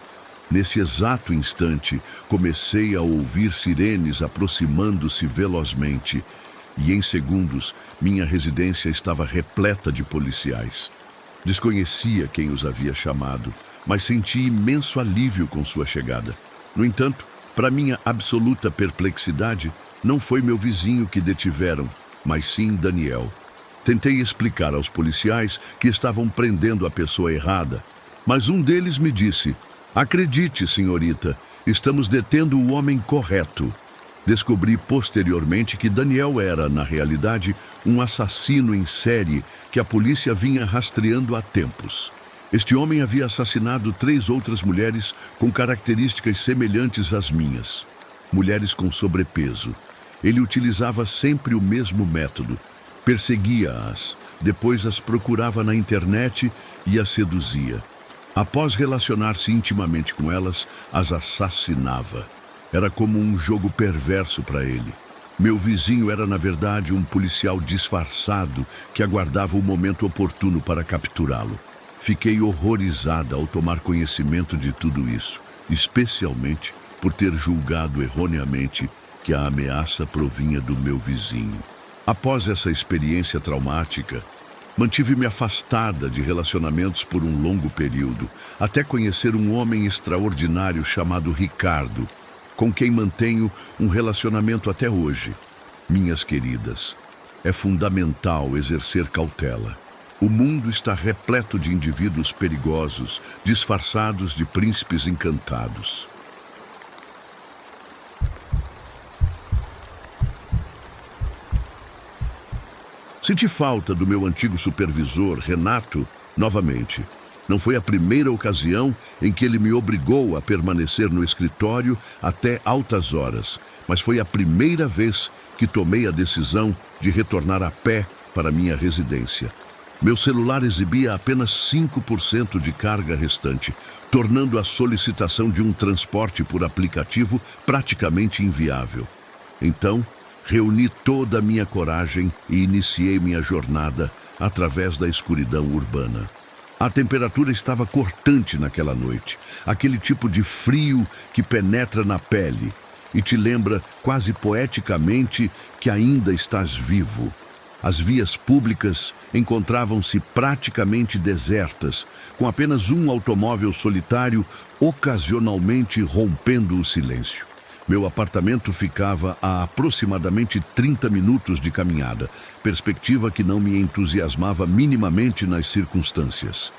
Nesse exato instante, comecei a ouvir sirenes aproximando-se velozmente, e em segundos minha residência estava repleta de policiais. Desconhecia quem os havia chamado, mas senti imenso alívio com sua chegada. No entanto, para minha absoluta perplexidade, não foi meu vizinho que detiveram, mas sim Daniel. Tentei explicar aos policiais que estavam prendendo a pessoa errada, mas um deles me disse: "Acredite, senhorita, estamos detendo o homem correto." Descobri posteriormente que Daniel era, na realidade, um assassino em série que a polícia vinha rastreando há tempos. Este homem havia assassinado 3 outras mulheres com características semelhantes às minhas. Mulheres com sobrepeso. Ele utilizava sempre o mesmo método. Perseguia-as, depois as procurava na internet e as seduzia. Após relacionar-se intimamente com elas, as assassinava. Era como um jogo perverso para ele. Meu vizinho era, na verdade, um policial disfarçado que aguardava o momento oportuno para capturá-lo. Fiquei horrorizada ao tomar conhecimento de tudo isso, especialmente por ter julgado erroneamente que a ameaça provinha do meu vizinho. Após essa experiência traumática, mantive-me afastada de relacionamentos por um longo período, até conhecer um homem extraordinário chamado Ricardo, com quem mantenho um relacionamento até hoje. Minhas queridas, é fundamental exercer cautela. O mundo está repleto de indivíduos perigosos, disfarçados de príncipes encantados. Senti falta do meu antigo supervisor, Renato, novamente. Não foi a primeira ocasião em que ele me obrigou a permanecer no escritório até altas horas, mas foi a primeira vez que tomei a decisão de retornar a pé para minha residência. Meu celular exibia apenas 5% de carga restante, tornando a solicitação de um transporte por aplicativo praticamente inviável. Então, reuni toda a minha coragem e iniciei minha jornada através da escuridão urbana. A temperatura estava cortante naquela noite, aquele tipo de frio que penetra na pele e te lembra quase poeticamente que ainda estás vivo. As vias públicas encontravam-se praticamente desertas, com apenas um automóvel solitário ocasionalmente rompendo o silêncio. Meu apartamento ficava a aproximadamente 30 minutos de caminhada, perspectiva que não me entusiasmava minimamente nas circunstâncias.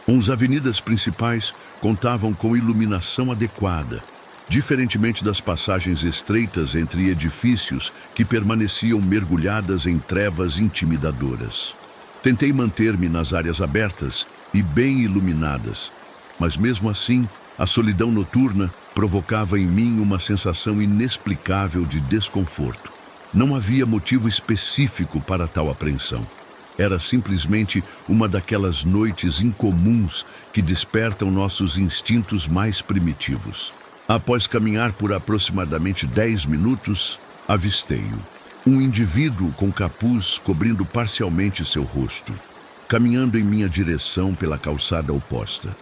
As avenidas principais contavam com iluminação adequada, diferentemente das passagens estreitas entre edifícios que permaneciam mergulhadas em trevas intimidadoras. Tentei manter-me nas áreas abertas e bem iluminadas, mas mesmo assim, a solidão noturna provocava em mim uma sensação inexplicável de desconforto. Não havia motivo específico para tal apreensão. Era simplesmente uma daquelas noites incomuns que despertam nossos instintos mais primitivos. Após caminhar por aproximadamente 10 minutos, avistei-o. Um indivíduo com capuz cobrindo parcialmente seu rosto, caminhando em minha direção pela calçada oposta.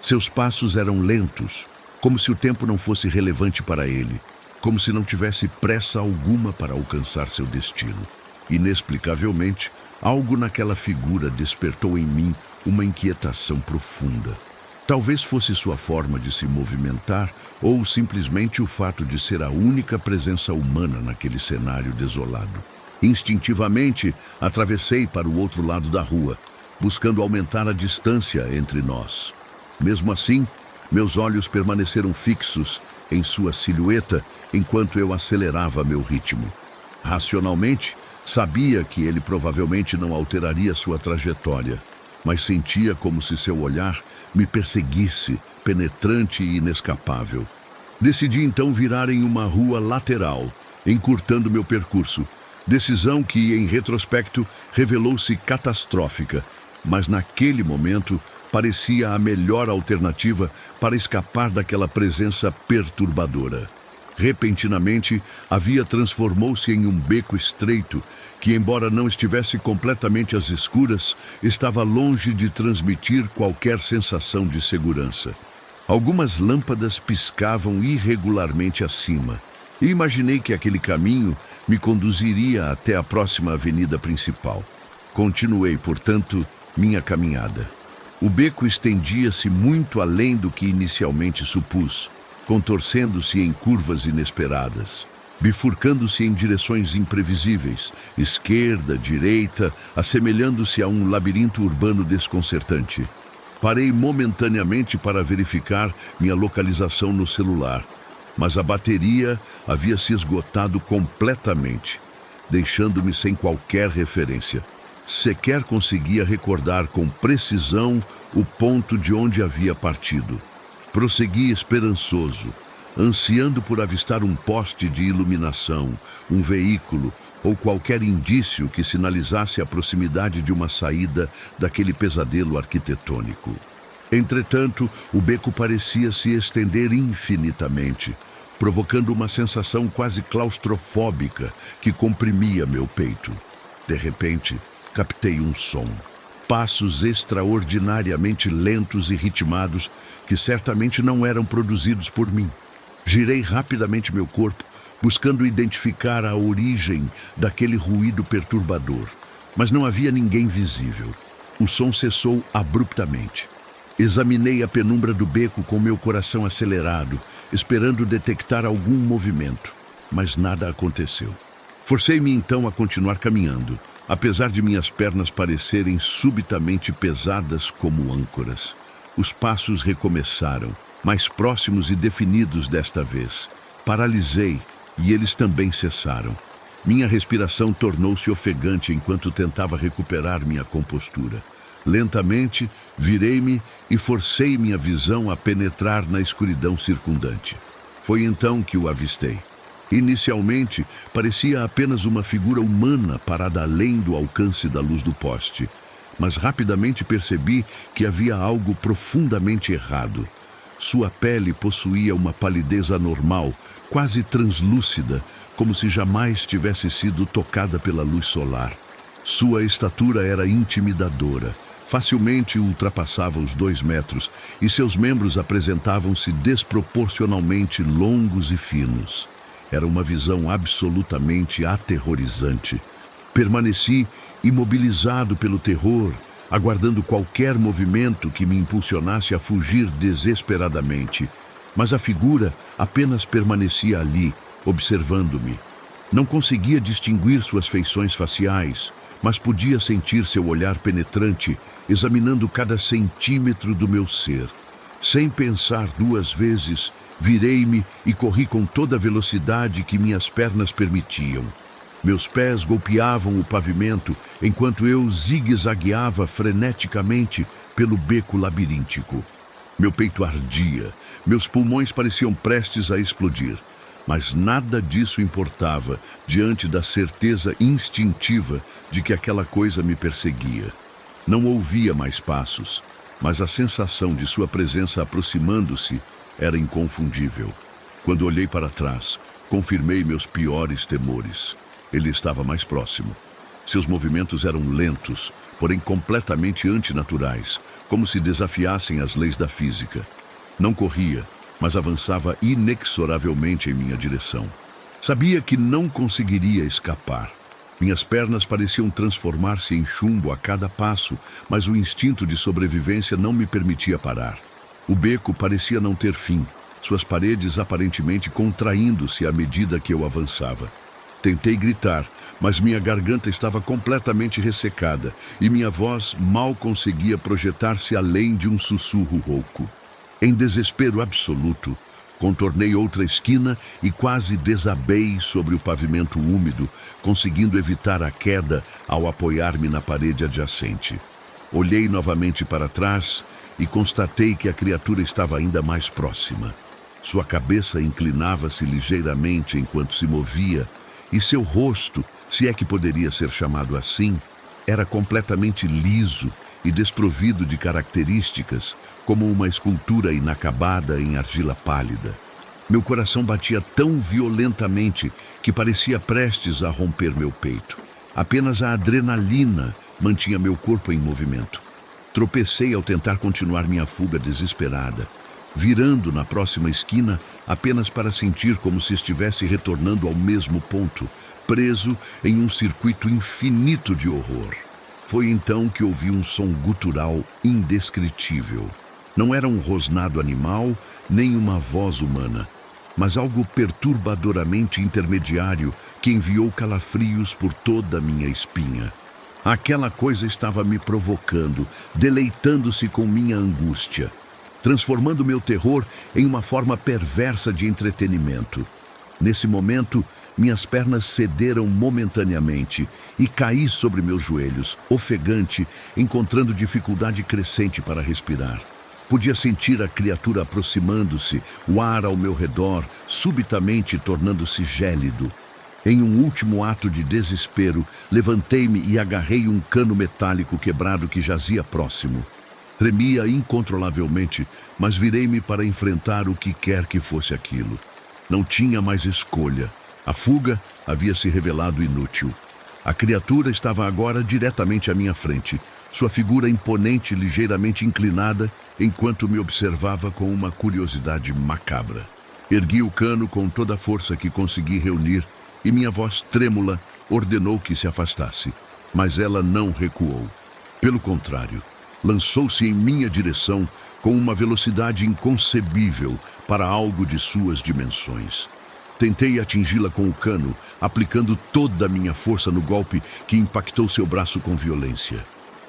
Seus passos eram lentos, como se o tempo não fosse relevante para ele, como se não tivesse pressa alguma para alcançar seu destino. Inexplicavelmente, algo naquela figura despertou em mim uma inquietação profunda. Talvez fosse sua forma de se movimentar ou simplesmente o fato de ser a única presença humana naquele cenário desolado. Instintivamente, atravessei para o outro lado da rua, buscando aumentar a distância entre nós. Mesmo assim, meus olhos permaneceram fixos em sua silhueta enquanto eu acelerava meu ritmo. Racionalmente, sabia que ele provavelmente não alteraria sua trajetória, mas sentia como se seu olhar me perseguisse, penetrante e inescapável. Decidi então virar em uma rua lateral, encurtando meu percurso. Decisão que, em retrospecto, revelou-se catastrófica, mas naquele momento parecia a melhor alternativa para escapar daquela presença perturbadora. Repentinamente, a via transformou-se em um beco estreito que, embora não estivesse completamente às escuras, estava longe de transmitir qualquer sensação de segurança. Algumas lâmpadas piscavam irregularmente acima, e imaginei que aquele caminho me conduziria até a próxima avenida principal. Continuei, portanto, minha caminhada. O beco estendia-se muito além do que inicialmente supus, contorcendo-se em curvas inesperadas, bifurcando-se em direções imprevisíveis, esquerda, direita, assemelhando-se a um labirinto urbano desconcertante. Parei momentaneamente para verificar minha localização no celular, mas a bateria havia se esgotado completamente, deixando-me sem qualquer referência. Sequer conseguia recordar com precisão o ponto de onde havia partido. Prossegui esperançoso, ansiando por avistar um poste de iluminação, um veículo ou qualquer indício que sinalizasse a proximidade de uma saída daquele pesadelo arquitetônico. Entretanto, o beco parecia se estender infinitamente, provocando uma sensação quase claustrofóbica que comprimia meu peito. De repente, captei um som. Passos extraordinariamente lentos e ritmados que certamente não eram produzidos por mim. Girei rapidamente meu corpo, buscando identificar a origem daquele ruído perturbador, mas não havia ninguém visível. O som cessou abruptamente. Examinei a penumbra do beco com meu coração acelerado, esperando detectar algum movimento, mas nada aconteceu. Forcei-me então a continuar caminhando, apesar de minhas pernas parecerem subitamente pesadas como âncoras. Os passos recomeçaram, mais próximos e definidos desta vez. Paralisei e eles também cessaram. Minha respiração tornou-se ofegante enquanto tentava recuperar minha compostura. Lentamente, virei-me e forcei minha visão a penetrar na escuridão circundante. Foi então que o avistei. Inicialmente, parecia apenas uma figura humana parada além do alcance da luz do poste, mas rapidamente percebi que havia algo profundamente errado. Sua pele possuía uma palidez anormal, quase translúcida, como se jamais tivesse sido tocada pela luz solar. Sua estatura era intimidadora. Facilmente ultrapassava os 2 metros e seus membros apresentavam-se desproporcionalmente longos e finos. Era uma visão absolutamente aterrorizante. Permaneci imobilizado pelo terror, aguardando qualquer movimento que me impulsionasse a fugir desesperadamente. Mas a figura apenas permanecia ali, observando-me. Não conseguia distinguir suas feições faciais, mas podia sentir seu olhar penetrante, examinando cada centímetro do meu ser. Sem pensar 2 vezes, virei-me e corri com toda a velocidade que minhas pernas permitiam. Meus pés golpeavam o pavimento enquanto eu zigue-zagueava freneticamente pelo beco labiríntico. Meu peito ardia, meus pulmões pareciam prestes a explodir. Mas nada disso importava diante da certeza instintiva de que aquela coisa me perseguia. Não ouvia mais passos, mas a sensação de sua presença aproximando-se era inconfundível. Quando olhei para trás, confirmei meus piores temores. Ele estava mais próximo. Seus movimentos eram lentos, porém completamente antinaturais, como se desafiassem as leis da física. Não corria, mas avançava inexoravelmente em minha direção. Sabia que não conseguiria escapar. Minhas pernas pareciam transformar-se em chumbo a cada passo, mas o instinto de sobrevivência não me permitia parar. O beco parecia não ter fim, suas paredes aparentemente contraindo-se à medida que eu avançava. Tentei gritar, mas minha garganta estava completamente ressecada e minha voz mal conseguia projetar-se além de um sussurro rouco. Em desespero absoluto, contornei outra esquina e quase desabei sobre o pavimento úmido, conseguindo evitar a queda ao apoiar-me na parede adjacente. Olhei novamente para trás e constatei que a criatura estava ainda mais próxima. Sua cabeça inclinava-se ligeiramente enquanto se movia, e seu rosto, se é que poderia ser chamado assim, era completamente liso e desprovido de características, como uma escultura inacabada em argila pálida. Meu coração batia tão violentamente que parecia prestes a romper meu peito. Apenas a adrenalina mantinha meu corpo em movimento. Tropecei ao tentar continuar minha fuga desesperada, virando na próxima esquina apenas para sentir como se estivesse retornando ao mesmo ponto, preso em um circuito infinito de horror. Foi então que ouvi um som gutural indescritível. Não era um rosnado animal, nem uma voz humana, mas algo perturbadoramente intermediário que enviou calafrios por toda a minha espinha. Aquela coisa estava me provocando, deleitando-se com minha angústia, transformando meu terror em uma forma perversa de entretenimento. Nesse momento, minhas pernas cederam momentaneamente e caí sobre meus joelhos, ofegante, encontrando dificuldade crescente para respirar. Podia sentir a criatura aproximando-se, o ar ao meu redor, subitamente tornando-se gélido. Em um último ato de desespero, levantei-me e agarrei um cano metálico quebrado que jazia próximo. Tremia incontrolavelmente, mas virei-me para enfrentar o que quer que fosse aquilo. Não tinha mais escolha. A fuga havia se revelado inútil. A criatura estava agora diretamente à minha frente, sua figura imponente ligeiramente inclinada, enquanto me observava com uma curiosidade macabra. Ergui o cano com toda a força que consegui reunir e minha voz trêmula ordenou que se afastasse, mas ela não recuou. Pelo contrário, lançou-se em minha direção com uma velocidade inconcebível para algo de suas dimensões. Tentei atingi-la com o cano, aplicando toda a minha força no golpe que impactou seu braço com violência.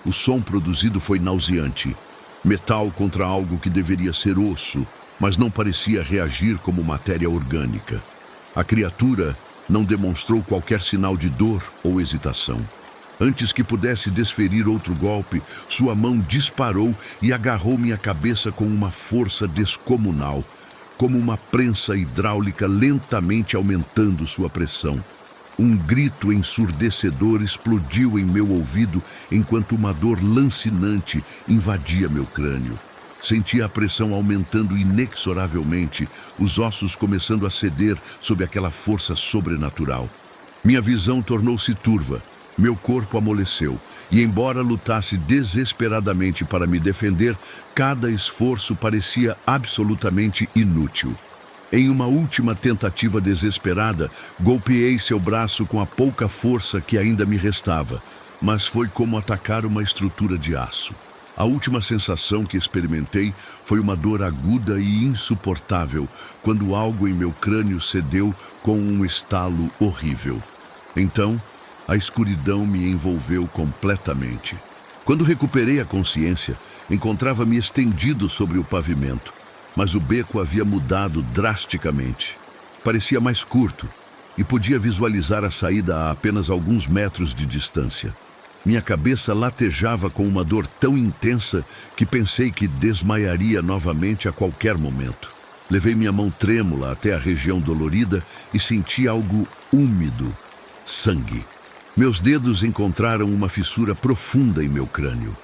O som produzido foi nauseante. Metal contra algo que deveria ser osso, mas não parecia reagir como matéria orgânica. A criatura não demonstrou qualquer sinal de dor ou hesitação. Antes que pudesse desferir outro golpe, sua mão disparou e agarrou minha cabeça com uma força descomunal, como uma prensa hidráulica lentamente aumentando sua pressão. Um grito ensurdecedor explodiu em meu ouvido enquanto uma dor lancinante invadia meu crânio. Sentia a pressão aumentando inexoravelmente, os ossos começando a ceder sob aquela força sobrenatural. Minha visão tornou-se turva, meu corpo amoleceu, e embora lutasse desesperadamente para me defender, cada esforço parecia absolutamente inútil. Em uma última tentativa desesperada, golpeei seu braço com a pouca força que ainda me restava, mas foi como atacar uma estrutura de aço. A última sensação que experimentei foi uma dor aguda e insuportável, quando algo em meu crânio cedeu com um estalo horrível. Então, a escuridão me envolveu completamente. Quando recuperei a consciência, encontrava-me estendido sobre o pavimento, mas o beco havia mudado drasticamente. Parecia mais curto e podia visualizar a saída a apenas alguns metros de distância. Minha cabeça latejava com uma dor tão intensa que pensei que desmaiaria novamente a qualquer momento. Levei minha mão trêmula até a região dolorida e senti algo úmido. Sangue. Meus dedos encontraram uma fissura profunda em meu crânio.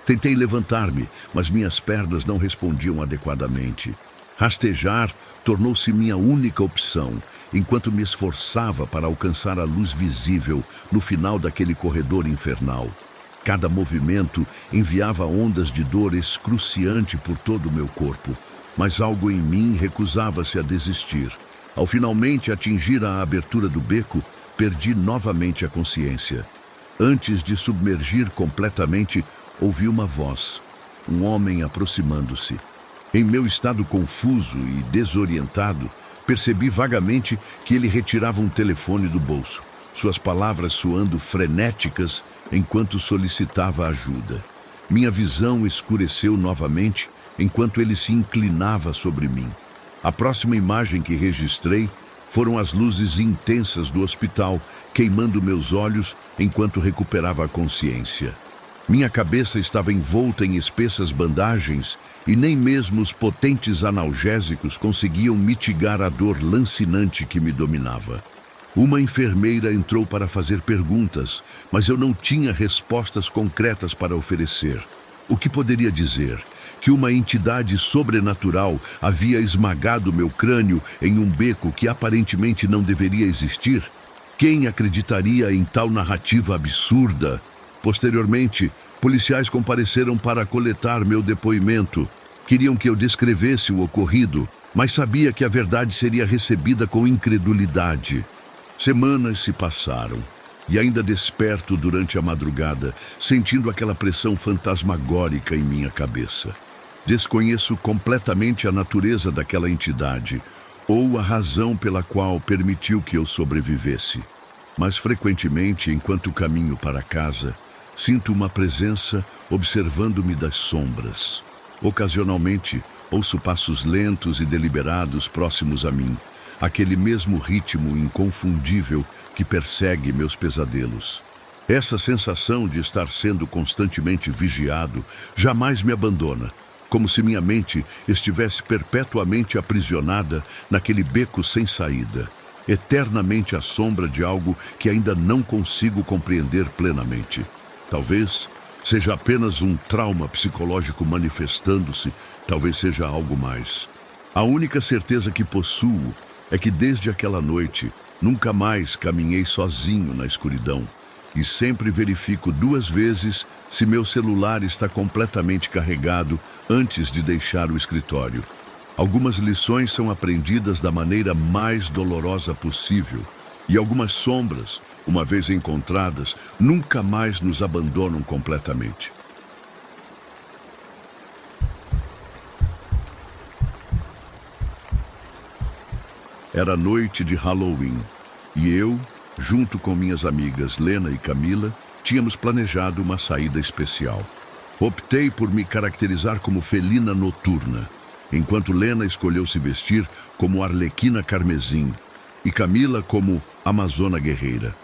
Tentei levantar-me, mas minhas pernas não respondiam adequadamente. Rastejar tornou-se minha única opção, enquanto me esforçava para alcançar a luz visível no final daquele corredor infernal. Cada movimento enviava ondas de dor excruciante por todo o meu corpo, mas algo em mim recusava-se a desistir. Ao finalmente atingir a abertura do beco, perdi novamente a consciência. Antes de submergir completamente, ouvi uma voz, um homem aproximando-se. Em meu estado confuso e desorientado, percebi vagamente que ele retirava um telefone do bolso, suas palavras soando frenéticas enquanto solicitava ajuda. Minha visão escureceu novamente enquanto ele se inclinava sobre mim. A próxima imagem que registrei foram as luzes intensas do hospital queimando meus olhos enquanto recuperava a consciência. Minha cabeça estava envolta em espessas bandagens e nem mesmo os potentes analgésicos conseguiam mitigar a dor lancinante que me dominava. Uma enfermeira entrou para fazer perguntas, mas eu não tinha respostas concretas para oferecer. O que poderia dizer? Que uma entidade sobrenatural havia esmagado meu crânio em um beco que aparentemente não deveria existir? Quem acreditaria em tal narrativa absurda? Posteriormente, policiais compareceram para coletar meu depoimento. Queriam que eu descrevesse o ocorrido, mas sabia que a verdade seria recebida com incredulidade. Semanas se passaram, e ainda desperto durante a madrugada, sentindo aquela pressão fantasmagórica em minha cabeça. Desconheço completamente a natureza daquela entidade, ou a razão pela qual permitiu que eu sobrevivesse. Mas frequentemente, enquanto caminho para casa, sinto uma presença observando-me das sombras. Ocasionalmente, ouço passos lentos e deliberados próximos a mim, aquele mesmo ritmo inconfundível que persegue meus pesadelos. Essa sensação de estar sendo constantemente vigiado jamais me abandona, como se minha mente estivesse perpetuamente aprisionada naquele beco sem saída, eternamente à sombra de algo que ainda não consigo compreender plenamente. Talvez seja apenas um trauma psicológico manifestando-se, talvez seja algo mais. A única certeza que possuo é que desde aquela noite nunca mais caminhei sozinho na escuridão e sempre verifico 2 vezes se meu celular está completamente carregado antes de deixar o escritório. Algumas lições são aprendidas da maneira mais dolorosa possível e algumas sombras, uma vez encontradas, nunca mais nos abandonam completamente. Era noite de Halloween e eu, junto com minhas amigas Lena e Camila, tínhamos planejado uma saída especial. Optei por me caracterizar como felina noturna, enquanto Lena escolheu se vestir como Arlequina Carmesim e Camila como Amazona Guerreira.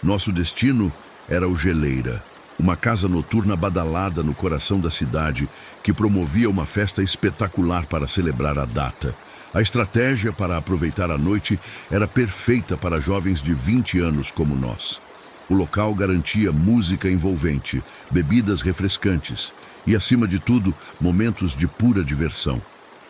Nosso destino era o Geleira, uma casa noturna badalada no coração da cidade que promovia uma festa espetacular para celebrar a data. A estratégia para aproveitar a noite era perfeita para jovens de 20 anos como nós. O local garantia música envolvente, bebidas refrescantes e, acima de tudo, momentos de pura diversão.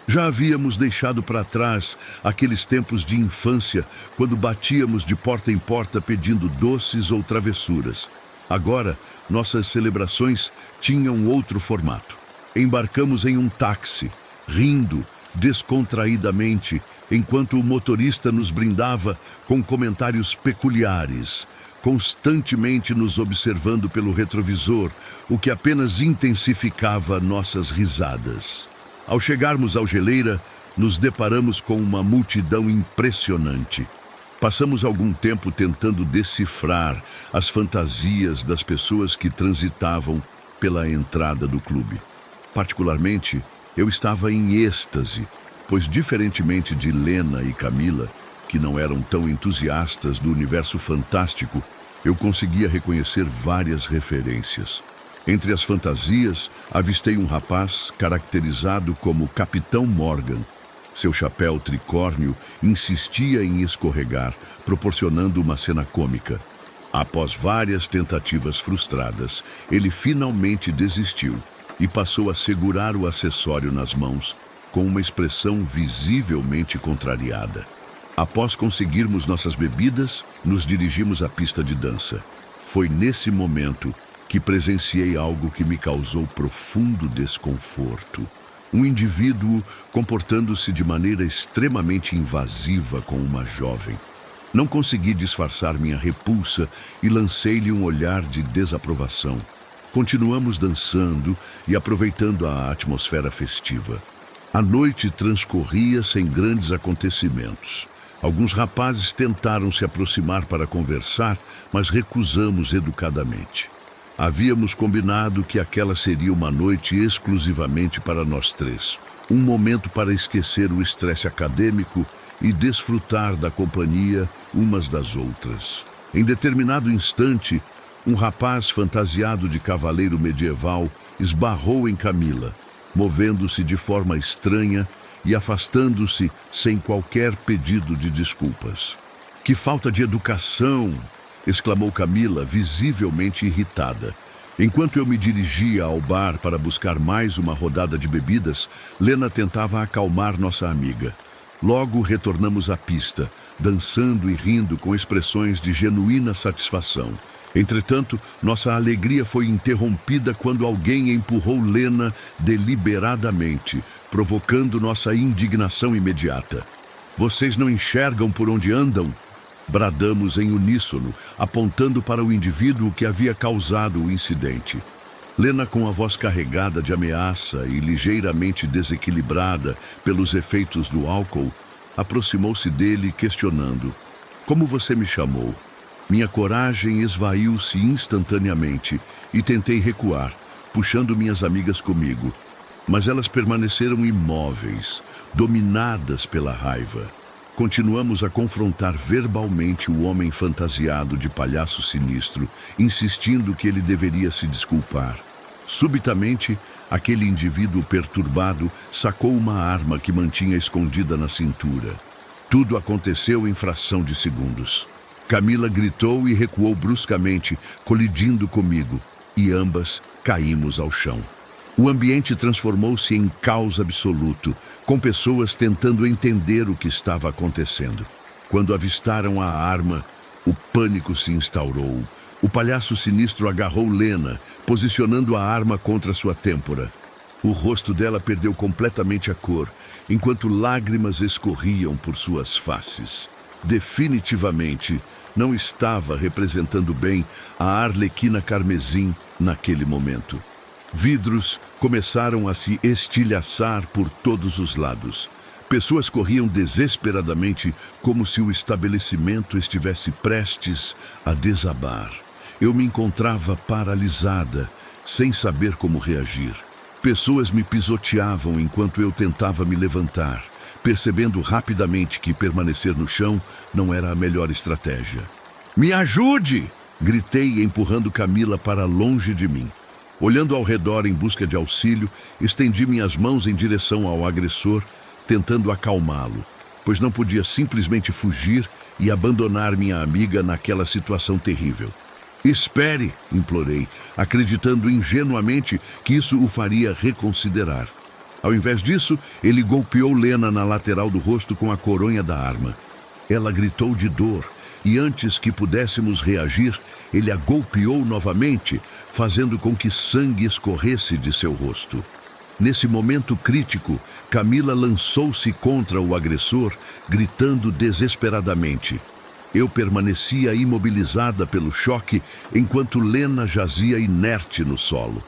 Já havíamos deixado para trás aqueles tempos de infância, quando batíamos de porta em porta pedindo doces ou travessuras. Agora, nossas celebrações tinham outro formato. Embarcamos em um táxi, rindo descontraidamente, enquanto o motorista nos brindava com comentários peculiares, constantemente nos observando pelo retrovisor, o que apenas intensificava nossas risadas. Ao chegarmos ao Geleira, nos deparamos com uma multidão impressionante. Passamos algum tempo tentando decifrar as fantasias das pessoas que transitavam pela entrada do clube. Particularmente, eu estava em êxtase, pois diferentemente de Lena e Camila, que não eram tão entusiastas do universo fantástico, eu conseguia reconhecer várias referências. Entre as fantasias, avistei um rapaz caracterizado como Capitão Morgan. Seu chapéu tricórnio insistia em escorregar, proporcionando uma cena cômica. Após várias tentativas frustradas, ele finalmente desistiu e passou a segurar o acessório nas mãos, com uma expressão visivelmente contrariada. Após conseguirmos nossas bebidas, nos dirigimos à pista de dança. Foi nesse momento que presenciei algo que me causou profundo desconforto. Um indivíduo comportando-se de maneira extremamente invasiva com uma jovem. Não consegui disfarçar minha repulsa e lancei-lhe um olhar de desaprovação. Continuamos dançando e aproveitando a atmosfera festiva. A noite transcorria sem grandes acontecimentos. Alguns rapazes tentaram se aproximar para conversar, mas recusamos educadamente. Havíamos combinado que aquela seria uma noite exclusivamente para nós três. Um momento para esquecer o estresse acadêmico e desfrutar da companhia umas das outras. Em determinado instante, um rapaz fantasiado de cavaleiro medieval esbarrou em Camila, movendo-se de forma estranha e afastando-se sem qualquer pedido de desculpas. "Que falta de educação!" exclamou Camila, visivelmente irritada. Enquanto eu me dirigia ao bar para buscar mais uma rodada de bebidas, Lena tentava acalmar nossa amiga. Logo retornamos à pista, dançando e rindo com expressões de genuína satisfação. Entretanto, nossa alegria foi interrompida quando alguém empurrou Lena deliberadamente, provocando nossa indignação imediata. "Vocês não enxergam por onde andam?" Bradamos em uníssono, apontando para o indivíduo que havia causado o incidente. Lena, com a voz carregada de ameaça e ligeiramente desequilibrada pelos efeitos do álcool, aproximou-se dele questionando: "Como você me chamou?" Minha coragem esvaiu-se instantaneamente e tentei recuar, puxando minhas amigas comigo. Mas elas permaneceram imóveis, dominadas pela raiva. Continuamos a confrontar verbalmente o homem fantasiado de palhaço sinistro, insistindo que ele deveria se desculpar. Subitamente, aquele indivíduo perturbado sacou uma arma que mantinha escondida na cintura. Tudo aconteceu em fração de segundos. Camila gritou e recuou bruscamente, colidindo comigo, e ambas caímos ao chão. O ambiente transformou-se em caos absoluto, com pessoas tentando entender o que estava acontecendo. Quando avistaram a arma, o pânico se instaurou. O palhaço sinistro agarrou Lena, posicionando a arma contra sua têmpora. O rosto dela perdeu completamente a cor, enquanto lágrimas escorriam por suas faces. Definitivamente, não estava representando bem a Arlequina Carmesim naquele momento. Vidros começaram a se estilhaçar por todos os lados. Pessoas corriam desesperadamente, como se o estabelecimento estivesse prestes a desabar. Eu me encontrava paralisada, sem saber como reagir. Pessoas me pisoteavam enquanto eu tentava me levantar, percebendo rapidamente que permanecer no chão não era a melhor estratégia. "Me ajude!" gritei, empurrando Camila para longe de mim. Olhando ao redor em busca de auxílio, estendi minhas mãos em direção ao agressor, tentando acalmá-lo, pois não podia simplesmente fugir e abandonar minha amiga naquela situação terrível. "Espere!" implorei, acreditando ingenuamente que isso o faria reconsiderar. Ao invés disso, ele golpeou Lena na lateral do rosto com a coronha da arma. Ela gritou de dor, e antes que pudéssemos reagir, ele a golpeou novamente, fazendo com que sangue escorresse de seu rosto. Nesse momento crítico, Camila lançou-se contra o agressor, gritando desesperadamente. Eu permanecia imobilizada pelo choque, enquanto Lena jazia inerte no solo.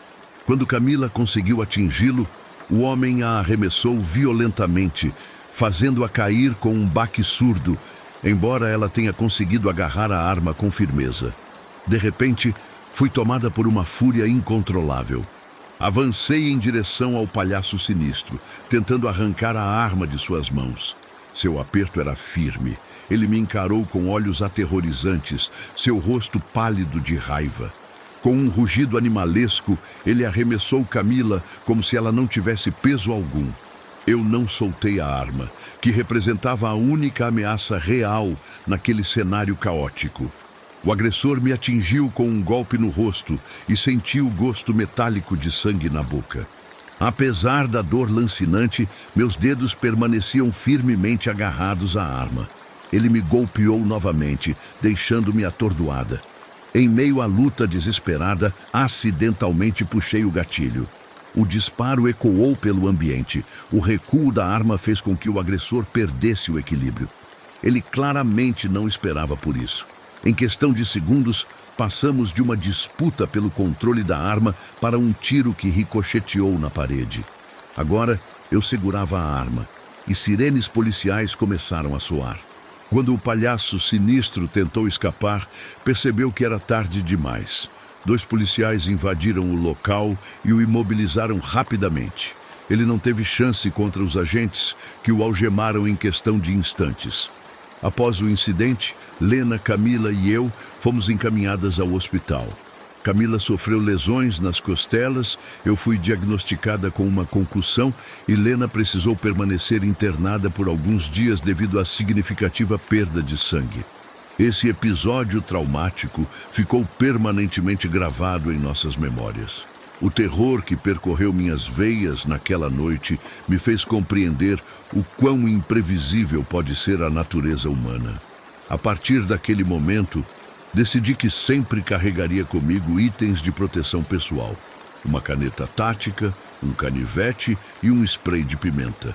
Quando Camila conseguiu atingi-lo, o homem a arremessou violentamente, fazendo-a cair com um baque surdo, embora ela tenha conseguido agarrar a arma com firmeza. De repente, fui tomada por uma fúria incontrolável. Avancei em direção ao palhaço sinistro, tentando arrancar a arma de suas mãos. Seu aperto era firme. Ele me encarou com olhos aterrorizantes, seu rosto pálido de raiva. Com um rugido animalesco, ele arremessou Camila como se ela não tivesse peso algum. Eu não soltei a arma, que representava a única ameaça real naquele cenário caótico. O agressor me atingiu com um golpe no rosto e senti o gosto metálico de sangue na boca. Apesar da dor lancinante, meus dedos permaneciam firmemente agarrados à arma. Ele me golpeou novamente, deixando-me atordoada. Em meio à luta desesperada, acidentalmente puxei o gatilho. O disparo ecoou pelo ambiente. O recuo da arma fez com que o agressor perdesse o equilíbrio. Ele claramente não esperava por isso. Em questão de segundos, passamos de uma disputa pelo controle da arma para um tiro que ricocheteou na parede. Agora, eu segurava a arma e sirenes policiais começaram a soar. Quando o palhaço sinistro tentou escapar, percebeu que era tarde demais. 2 policiais invadiram o local e o imobilizaram rapidamente. Ele não teve chance contra os agentes, que o algemaram em questão de instantes. Após o incidente, Lena, Camila e eu fomos encaminhadas ao hospital. Camila sofreu lesões nas costelas, eu fui diagnosticada com uma concussão e Lena precisou permanecer internada por alguns dias devido à significativa perda de sangue. Esse episódio traumático ficou permanentemente gravado em nossas memórias. O terror que percorreu minhas veias naquela noite me fez compreender o quão imprevisível pode ser a natureza humana. A partir daquele momento, decidi que sempre carregaria comigo itens de proteção pessoal. Uma caneta tática, um canivete e um spray de pimenta.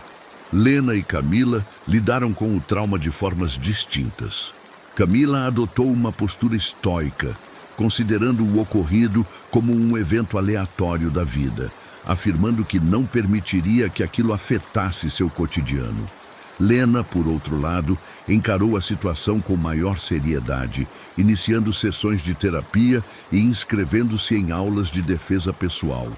Lena e Camila lidaram com o trauma de formas distintas. Camila adotou uma postura estoica, considerando o ocorrido como um evento aleatório da vida, afirmando que não permitiria que aquilo afetasse seu cotidiano. Lena, por outro lado, encarou a situação com maior seriedade, iniciando sessões de terapia e inscrevendo-se em aulas de defesa pessoal,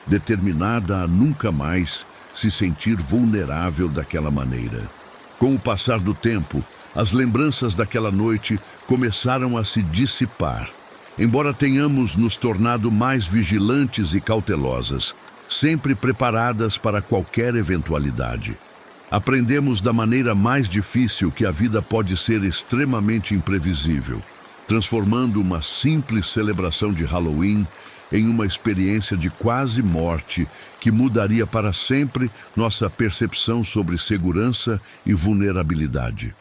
determinada a nunca mais se sentir vulnerável daquela maneira. Com o passar do tempo, as lembranças daquela noite começaram a se dissipar. Embora tenhamos nos tornado mais vigilantes e cautelosas, sempre preparadas para qualquer eventualidade. Aprendemos da maneira mais difícil que a vida pode ser extremamente imprevisível, transformando uma simples celebração de Halloween em uma experiência de quase morte que mudaria para sempre nossa percepção sobre segurança e vulnerabilidade.